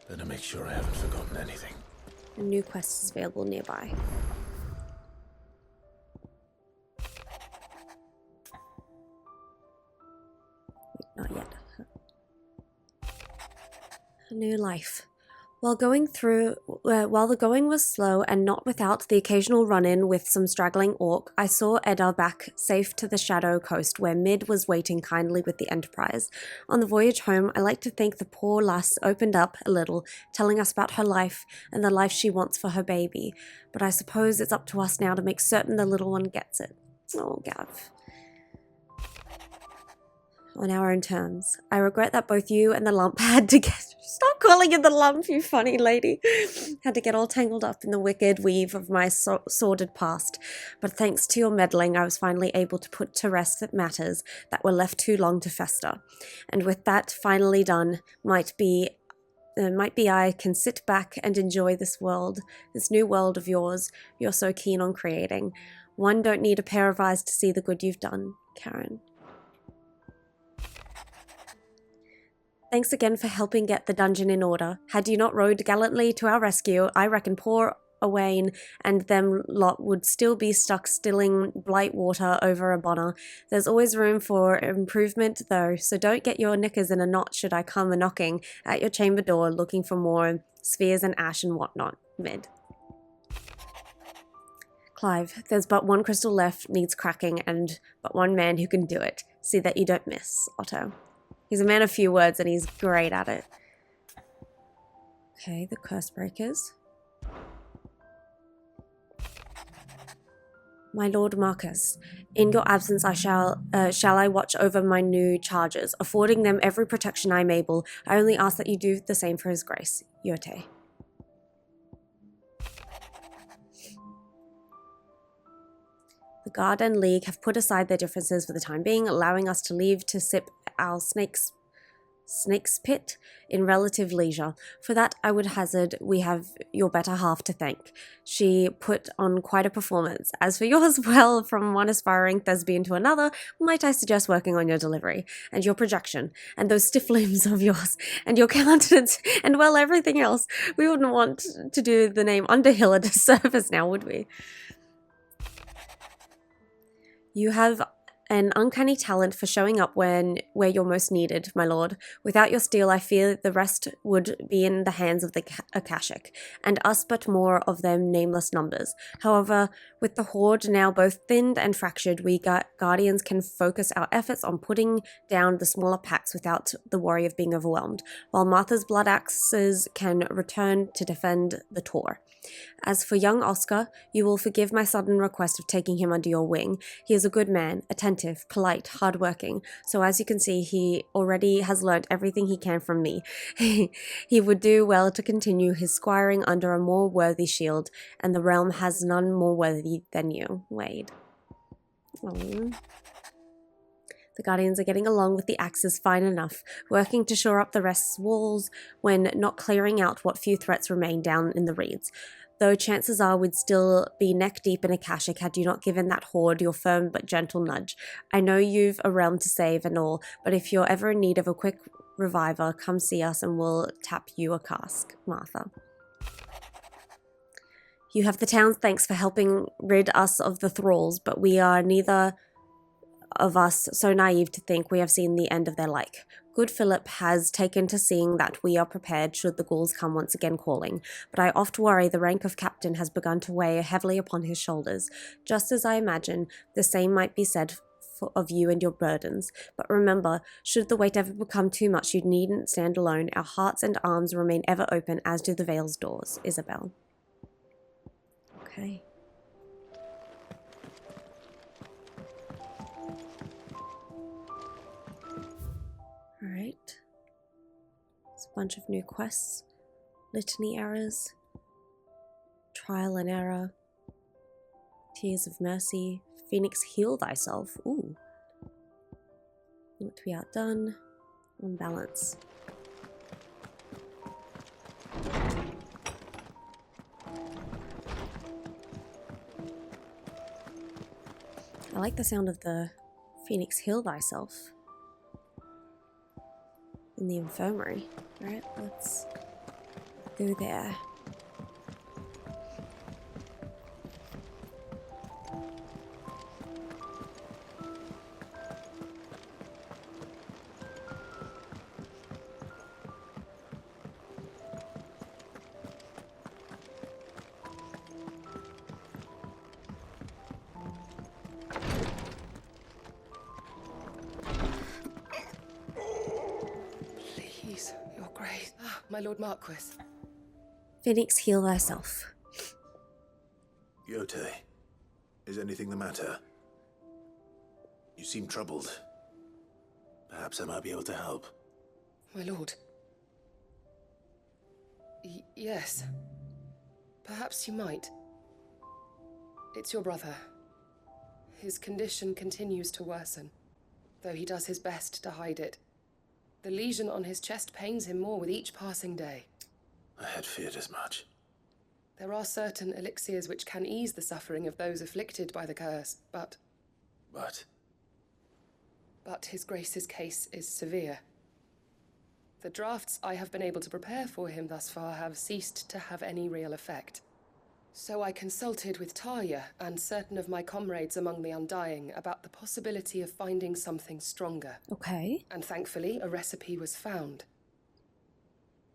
Better make sure I haven't forgotten anything. A new quest is available nearby. Wait, not yet. A new life. While the going was slow and not without the occasional run-in with some straggling orc, I saw Edda back safe to the Shadow Coast where Mid was waiting kindly with the Enterprise. On the voyage home, I like to think the poor lass opened up a little, telling us about her life and the life she wants for her baby. But I suppose it's up to us now to make certain the little one gets it. Oh, Gav. On our own terms. I regret that both you and the lump had to get... Stop calling it the lump, you funny lady. Had to get all tangled up in the wicked weave of my sordid past. But thanks to your meddling, I was finally able to put to rest matters that were left too long to fester. And with that finally done, might be I can sit back and enjoy this world, this new world of yours you're so keen on creating. One don't need a pair of eyes to see the good you've done, Karen. Thanks again for helping get the dungeon in order. Had you not rowed gallantly to our rescue, I reckon poor Owain and them lot would still be stuck stilling blight water over a bonner. There's always room for improvement though, so don't get your knickers in a knot should I come a-knocking at your chamber door looking for more spheres and ash and whatnot. Mid. Clive, there's but one crystal left, needs cracking, and but one man who can do it. See that you don't miss, Otto. He's a man of few words and he's great at it. Okay, the curse breakers. My Lord Marcus, in your absence shall I watch over my new charges, affording them every protection I am able. I only ask that you do the same for his grace. Yote. The Guard and League have put aside their differences for the time being, allowing us to leave to sip our snake's pit in relative leisure. For that, I would hazard we have your better half to thank. She put on quite a performance. As for yours, well, from one aspiring thespian to another, might I suggest working on your delivery, and your projection, and those stiff limbs of yours, and your countenance, and well, everything else. We wouldn't want to do the name Underhill a disservice now, would we? You have an uncanny talent for showing up where you're most needed, my lord. Without your steel, I fear the rest would be in the hands of the Akashic, and us but more of them nameless numbers. However, with the Horde now both thinned and fractured, we Guardians can focus our efforts on putting down the smaller packs without the worry of being overwhelmed, while Martha's blood axes can return to defend the Tor. As for young Oscar, you will forgive my sudden request of taking him under your wing. He is a good man, attentive, polite, hard-working, so as you can see, he already has learnt everything he can from me. He would do well to continue his squiring under a more worthy shield, and the realm has none more worthy than you, Wade. Aww. The Guardians are getting along with the axes fine enough, working to shore up the rest's walls when not clearing out what few threats remain down in the reeds. Though chances are we'd still be neck-deep in Akashic had you not given that horde your firm but gentle nudge. I know you've a realm to save and all, but if you're ever in need of a quick reviver, come see us and we'll tap you a cask, Martha. You have the town's thanks for helping rid us of the thralls, but we are neither of us so naive to think we have seen the end of their like. Good Philip has taken to seeing that we are prepared should the ghouls come once again calling, but I oft worry the rank of captain has begun to weigh heavily upon his shoulders, just as I imagine the same might be said of you and your burdens. But remember, should the weight ever become too much, you needn't stand alone. Our hearts and arms remain ever open, as do the Vale's doors. Isabel. Okay. Alright. There's a bunch of new quests. Litany errors. Trial and error. Tears of mercy. Phoenix, heal thyself. Ooh. Not to be outdone. On balance. I like the sound of the Phoenix, heal thyself. In the infirmary. Alright, let's go there. My Lord Marquis. Phoenix, heal thyself. Yote, is anything the matter? You seem troubled. Perhaps I might be able to help. My lord. Yes. Perhaps you might. It's your brother. His condition continues to worsen, though he does his best to hide it. The lesion on his chest pains him more with each passing day. I had feared as much. There are certain elixirs which can ease the suffering of those afflicted by the curse, but... But His Grace's case is severe. The drafts I have been able to prepare for him thus far have ceased to have any real effect. So I consulted with Talia and certain of my comrades among the Undying about the possibility of finding something stronger. Okay. And thankfully, a recipe was found.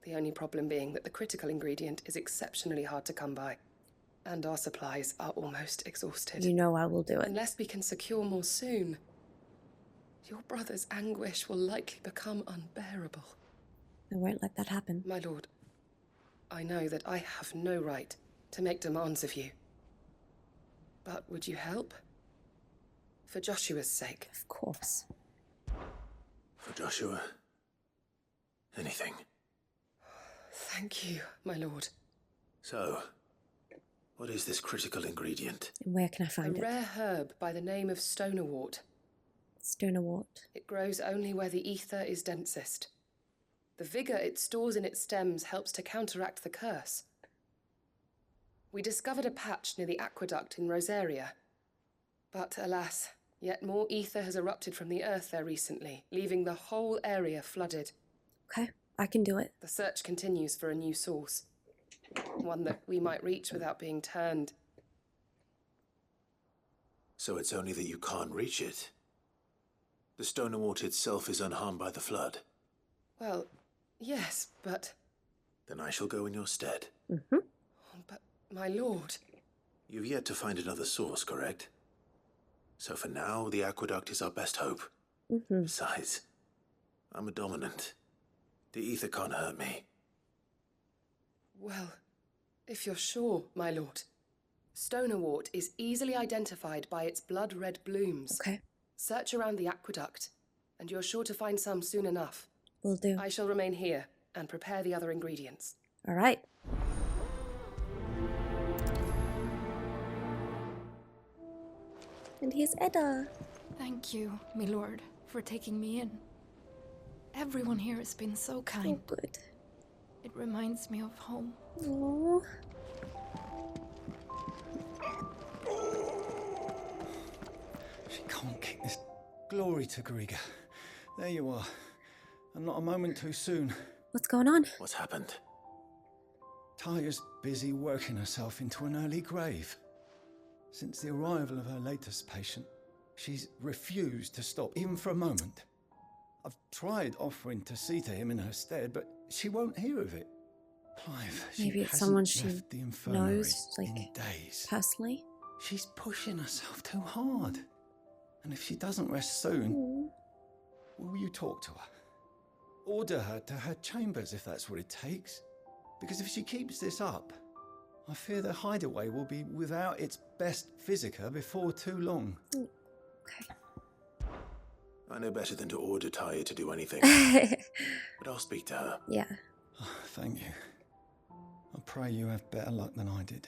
The only problem being that the critical ingredient is exceptionally hard to come by, and our supplies are almost exhausted. You know I will do it. Unless we can secure more soon, your brother's anguish will likely become unbearable. I won't let that happen. My lord, I know that I have no right to make demands of you. But would you help? For Joshua's sake. Of course. For Joshua? Anything. Thank you, my lord. So, what is this critical ingredient? And where can I find it? A rare herb by the name of stonerwort. Stonerwort. It grows only where the ether is densest. The vigor it stores in its stems helps to counteract the curse. We discovered a patch near the aqueduct in Rosaria. But alas, yet more ether has erupted from the earth there recently, leaving the whole area flooded. Okay, I can do it. The search continues for a new source. One that we might reach without being turned. So it's only that you can't reach it. The Stonerwort itself is unharmed by the flood. Well, yes, but... Then I shall go in your stead. Mm-hmm. But, my lord... You've yet to find another source, correct? So for now, the aqueduct is our best hope. Mm-hmm. Besides, I'm a dominant. The ether can't hurt me. Well, if you're sure, my lord. Stonerwort is easily identified by its blood-red blooms. Okay. Search around the aqueduct, and you're sure to find some soon enough. Will do. I shall remain here and prepare the other ingredients. All right. And here's Edda. Thank you, my lord, for taking me in. Everyone here has been so kind. Oh, good. It reminds me of home. Aww. She can't kick this. Glory to Griga. There you are. And not a moment too soon. What's going on? What's happened? Talia's busy working herself into an early grave. Since the arrival of her latest patient, She's refused to stop, even for a moment. I've tried offering to see to him in her stead, but she won't hear of it. Clive, Maybe it's someone she knows, like, personally. She's pushing herself too hard. And if she doesn't rest soon, will you talk to her? Order her to her chambers if that's what it takes. Because if she keeps this up, I fear the hideaway will be without its best physica before too long. Okay. I know better than to order Taya to do anything. But I'll speak to her. Yeah. Oh, thank you. I pray you have better luck than I did.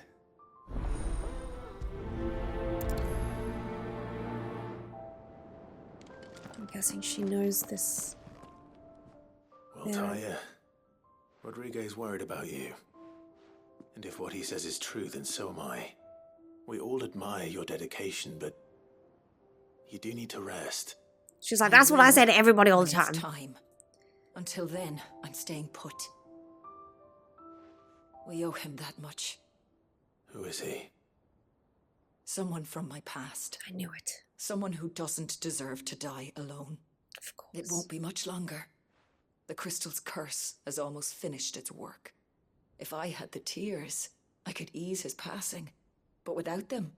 I'm guessing she knows this. Well, Taya, Rodriguez worried about you. And if what he says is true, then so am I. We all admire your dedication, but you do need to rest. She's like, that's what I say to everybody all the time. Until then, I'm staying put. We owe him that much. Who is he? Someone from my past. I knew it. Someone who doesn't deserve to die alone. Of course. It won't be much longer. The crystal's curse has almost finished its work. If I had the tears, I could ease his passing. But without them,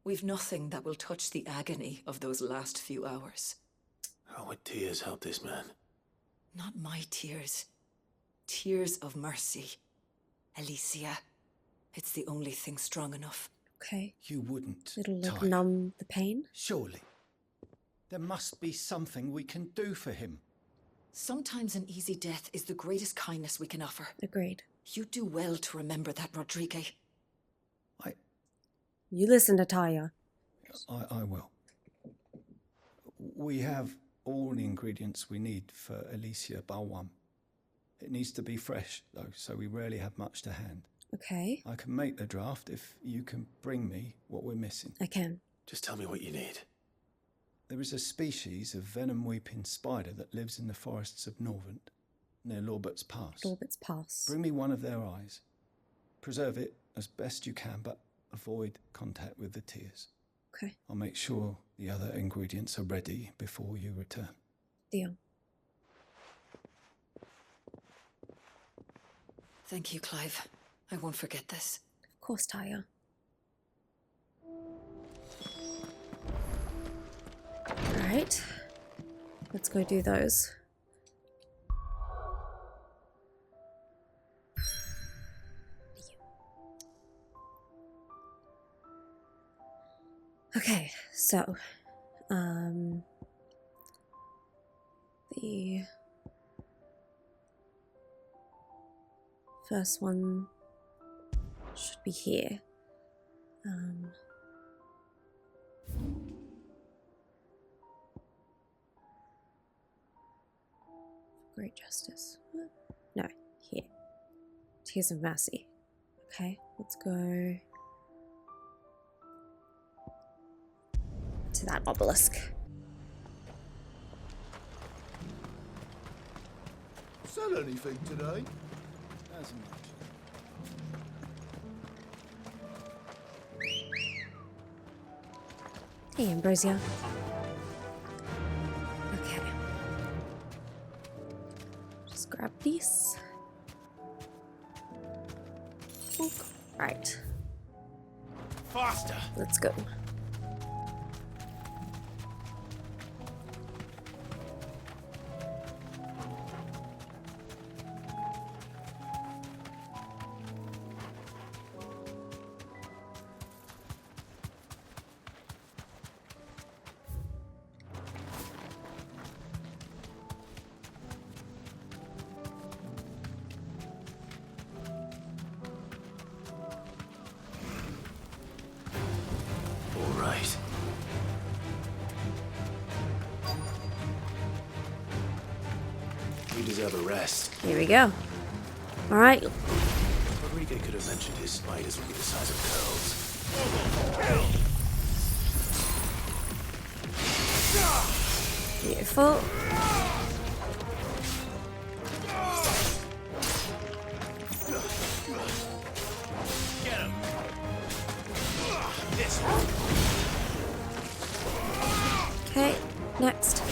we've nothing that will touch the agony of those last few hours. How would tears help this man? Not my tears. Tears of mercy. Alicia. It's the only thing strong enough. Okay. You wouldn't. It'll like Ty. numb the pain. Surely. There must be something we can do for him. Sometimes an easy death is the greatest kindness we can offer. Agreed. You do well to remember that, Rodriguez. You listen to Taya. I will. We have all the ingredients we need for Alicia Balwam. It needs to be fresh, though, so we rarely have much to hand. Okay. I can make the draft if you can bring me what we're missing. I can. Just tell me what you need. There is a species of venom-weeping spider that lives in the forests of Norvent, near Lorbert's Pass. Lorbert's Pass. Bring me one of their eyes. Preserve it as best you can, but avoid contact with the tears. Okay. I'll make sure the other ingredients are ready before you return. Deal. Thank you, Clive. I won't forget this. Of course, Taya. Alright. Let's go do those. Okay, so, the first one should be here. Great justice. What? No, here. Tears of mercy. Okay, let's go to that obelisk. Sell anything today? As much. Hey, Ambrosia. Okay. Just grab these. Bonk. Right. Faster! Let's go. Deserve a rest. Here we go. All right. Rodriguez could have mentioned his spiders would be the size of curls. Beautiful. Get him! This one! Okay, next.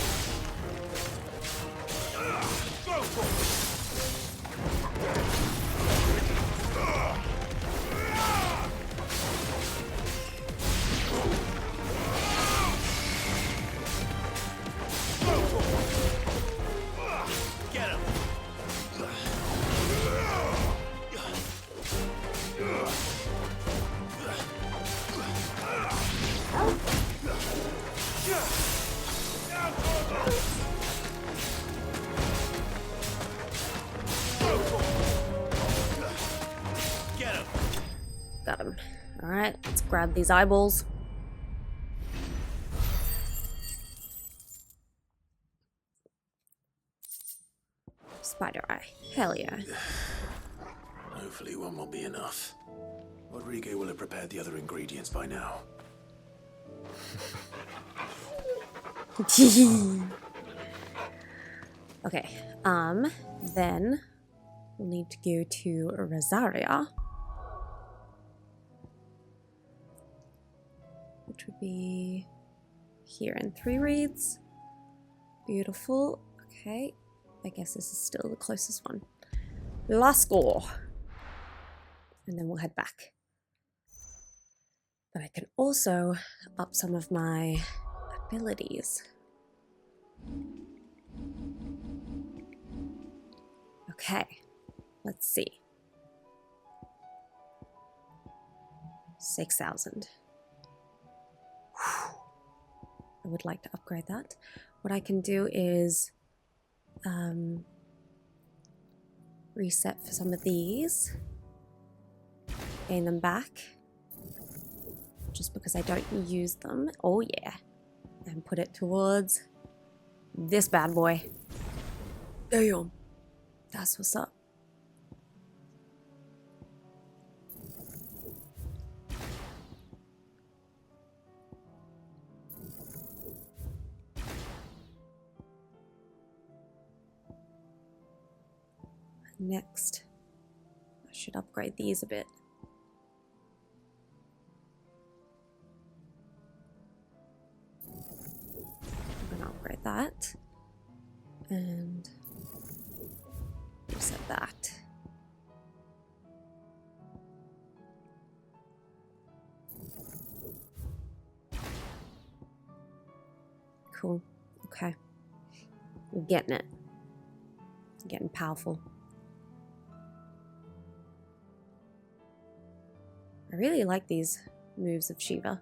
Got him. Alright, let's grab these eyeballs. Spider eye. Hell yeah. Hopefully one will be enough. Rodrigo will have prepared the other ingredients by now. Okay, then we'll need to go to Rosaria. Which would be here in 3 reads. Beautiful. Okay, I guess this is still the closest one. Lascaux. And then we'll head back. But I can also up some of my abilities. Okay, let's see. 6,000. I would like to upgrade that. What I can do is reset for some of these, gain them back, just because I don't use them. Oh yeah, and put it towards this bad boy. Damn, that's what's up. Next, I should upgrade these a bit. I'm gonna upgrade that and reset that. Cool. Okay. We're getting it. Getting powerful. I really like these moves of Shiva.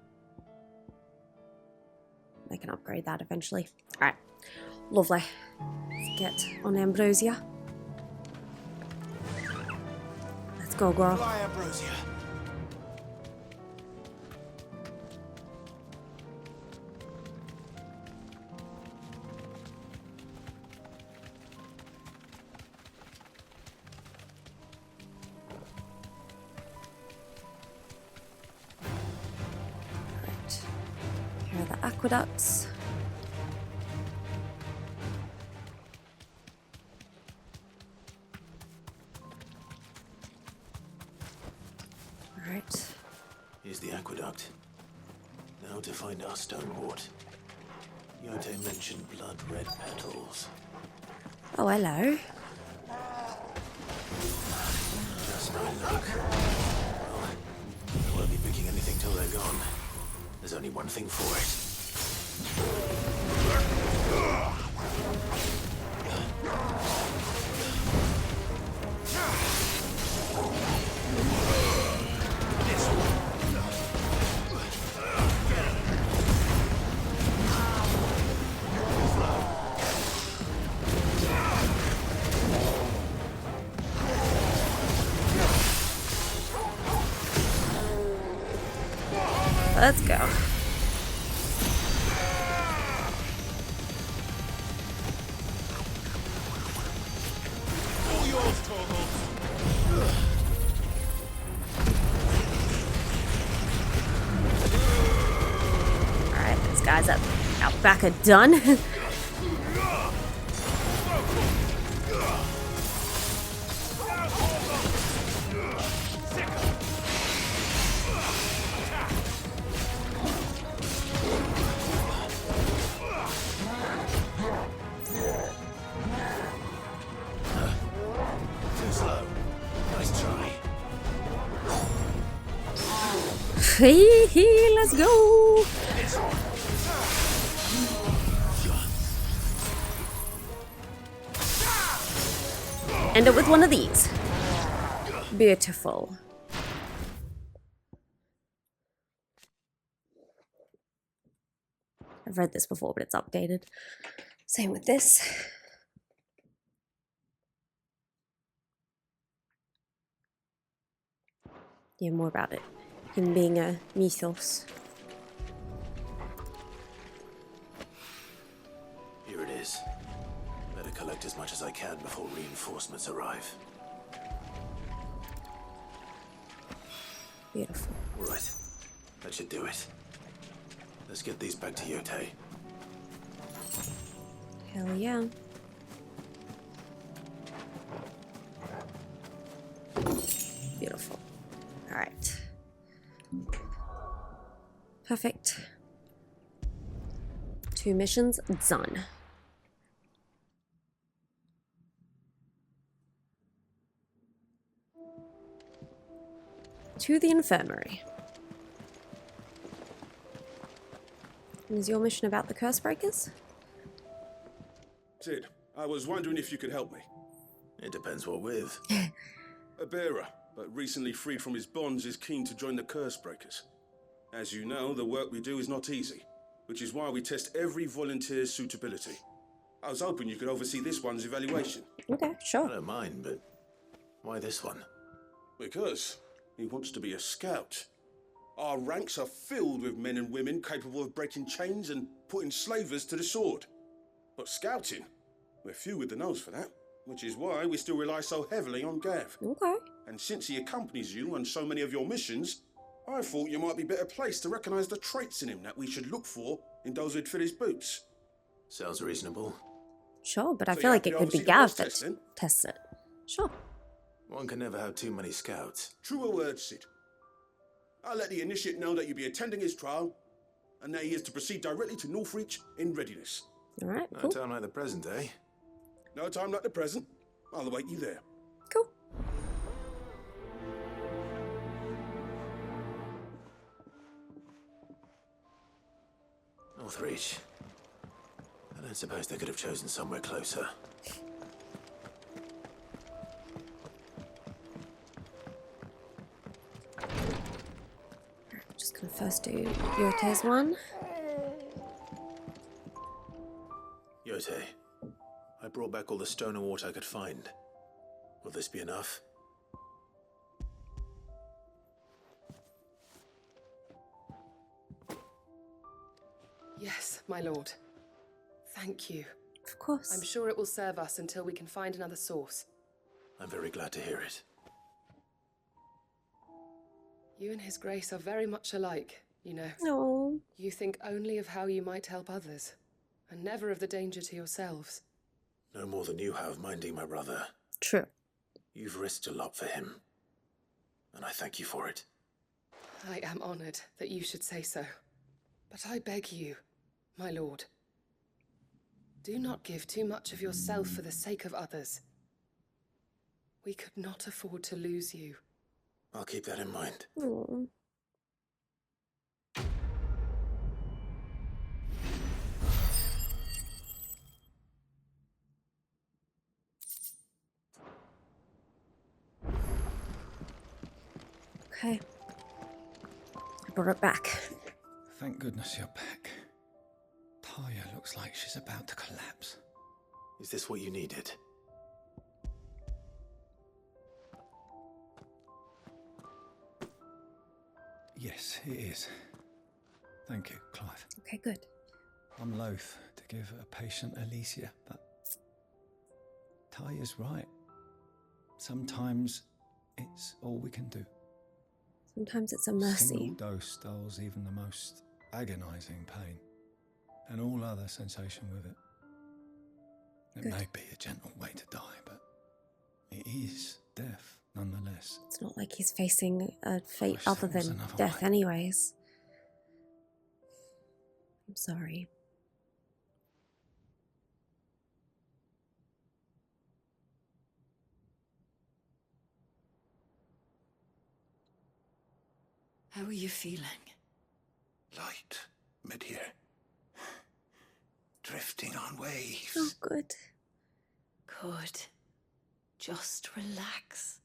I can upgrade that eventually. Alright, lovely. Let's get on Ambrosia. Let's go, girl. Fly, Ambrosia. Here are the aqueducts. Alright. Here's the aqueduct. Now to find our stonewort. Yote mentioned blood-red petals. Oh, hello. Just no luck. Well, I won't be picking anything till they're gone. There's only one thing for it. Let's go. Alright, these guys up out back are done. Let's go. End up with one of these. Beautiful. I've read this before, but it's updated. Same with this. Yeah, more about it. Him being a mythos. Here it is. Better collect as much as I can before reinforcements arrive. Beautiful. Right. That should do it. Let's get these back to Yote. Hell yeah. Beautiful. Alright. Perfect. 2 missions done. To the infirmary. Is your mission about the curse breakers? Sid, I was wondering if you could help me. It depends what with. A bearer, but recently freed from his bonds, is keen to join the curse breakers. As you know, the work we do is not easy, which is why we test every volunteer's suitability. I was hoping you could oversee this one's evaluation. Okay, sure. I don't mind, but why this one? Because he wants to be a scout. Our ranks are filled with men and women capable of breaking chains and putting slavers to the sword. But scouting, we're few with the nose for that, which is why we still rely so heavily on Gav. Okay. And since he accompanies you on so many of your missions, I thought you might be better placed to recognize the traits in him that we should look for in those who'd fill his boots. Sounds reasonable. Sure, but I So feel you like happy it to could be oversee the Gav boss that test, then? tests it. Sure. One can never have too many scouts. Truer words, Sid. I'll let the initiate know that you'll be attending his trial, and that he is to proceed directly to Northreach in readiness. Alright, No cool. time like the present, eh? No time like the present. I'll await you there. Cool. Northreach. I don't suppose they could have chosen somewhere closer. Just gonna first do Yote's one. Yote, I brought back all the stone and water I could find. Will this be enough? Yes, my lord. Thank you. Of course. I'm sure it will serve us until we can find another source. I'm very glad to hear it. You and His Grace are very much alike, you know. No. You think only of how you might help others, and never of the danger to yourselves. No more than you have minding my brother. True. You've risked a lot for him, and I thank you for it. I am honored that you should say so. But I beg you, my lord, do not give too much of yourself for the sake of others. We could not afford to lose you. I'll keep that in mind. Aww. Okay. I brought it back. Thank goodness you're back. Taya looks like she's about to collapse. Is this what you needed? Yes, it is. Thank you, Clive. Okay, good. I'm loath to give a patient Alicia, but Taya's right. Sometimes it's all we can do. Sometimes it's a A mercy. single dose dulls even the most agonizing pain, and all other sensation with it. It Good. may be a gentle way to die, but it is death nonetheless. It's not like he's facing a fate Wish other there was than another death way. anyways. I'm sorry. How are you feeling? Light, mid-here. Drifting on waves. Oh, good. Good. Just relax.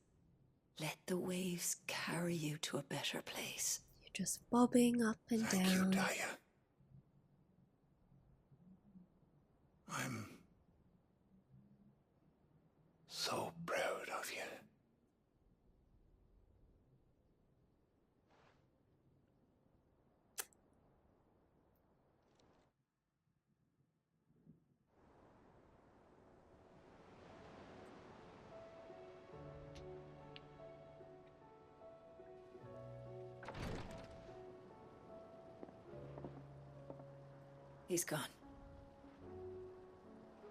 Let the waves carry you to a better place. You're just bobbing up and Thank down. you, Daya. I'm so proud of you. He's gone.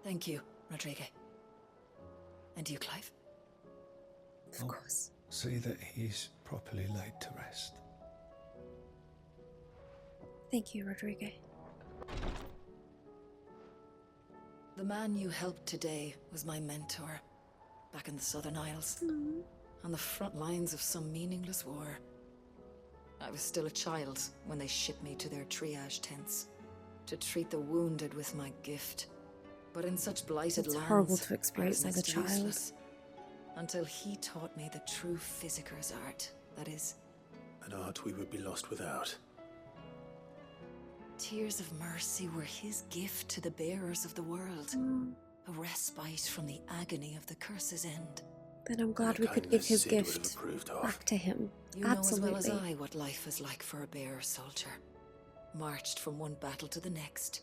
Thank you, Rodrigue. And you, Clive? Of course. See that he's properly laid to rest. Thank you, Rodrigue. The man you helped today was my mentor, back in the Southern Isles. On the front lines of some meaningless war. I was still a child when they shipped me to their triage tents, to treat the wounded with my gift. But in such blighted It's lands, horrible to I was experience as a next to child. useless, until he taught me the true physicker's art, that is. An art we would be lost without. Tears of mercy were his gift to the bearers of the world. A respite from the agony of the curse's end. Then I'm glad we could give his gift back to him. You Absolutely. know as well as I what life is like for a bearer soldier. Marched from one battle to the next,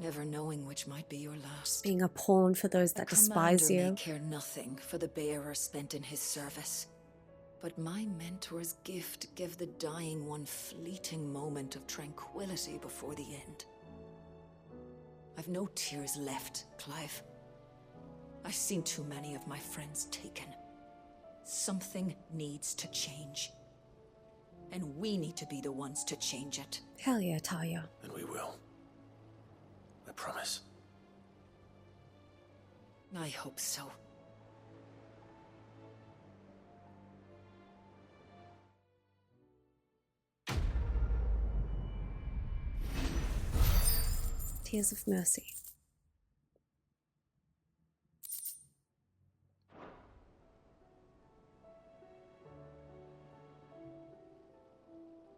never knowing which might be your last. Being a pawn for those that despise Commander you. may care nothing for the bearer spent in his service. But my mentor's gift gave the dying one fleeting moment of tranquility before the end. I've no tears left, Clive. I've seen too many of my friends taken. Something needs to change. And we need to be the ones to change it. Hell yeah, Talia. And we will. I promise. I hope so. Tears of mercy.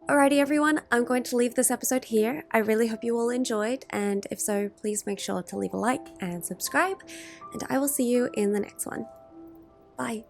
Alrighty everyone, I'm going to leave this episode here. I really hope you all enjoyed, and if so, please make sure to leave a like and subscribe, and I will see you in the next one. Bye.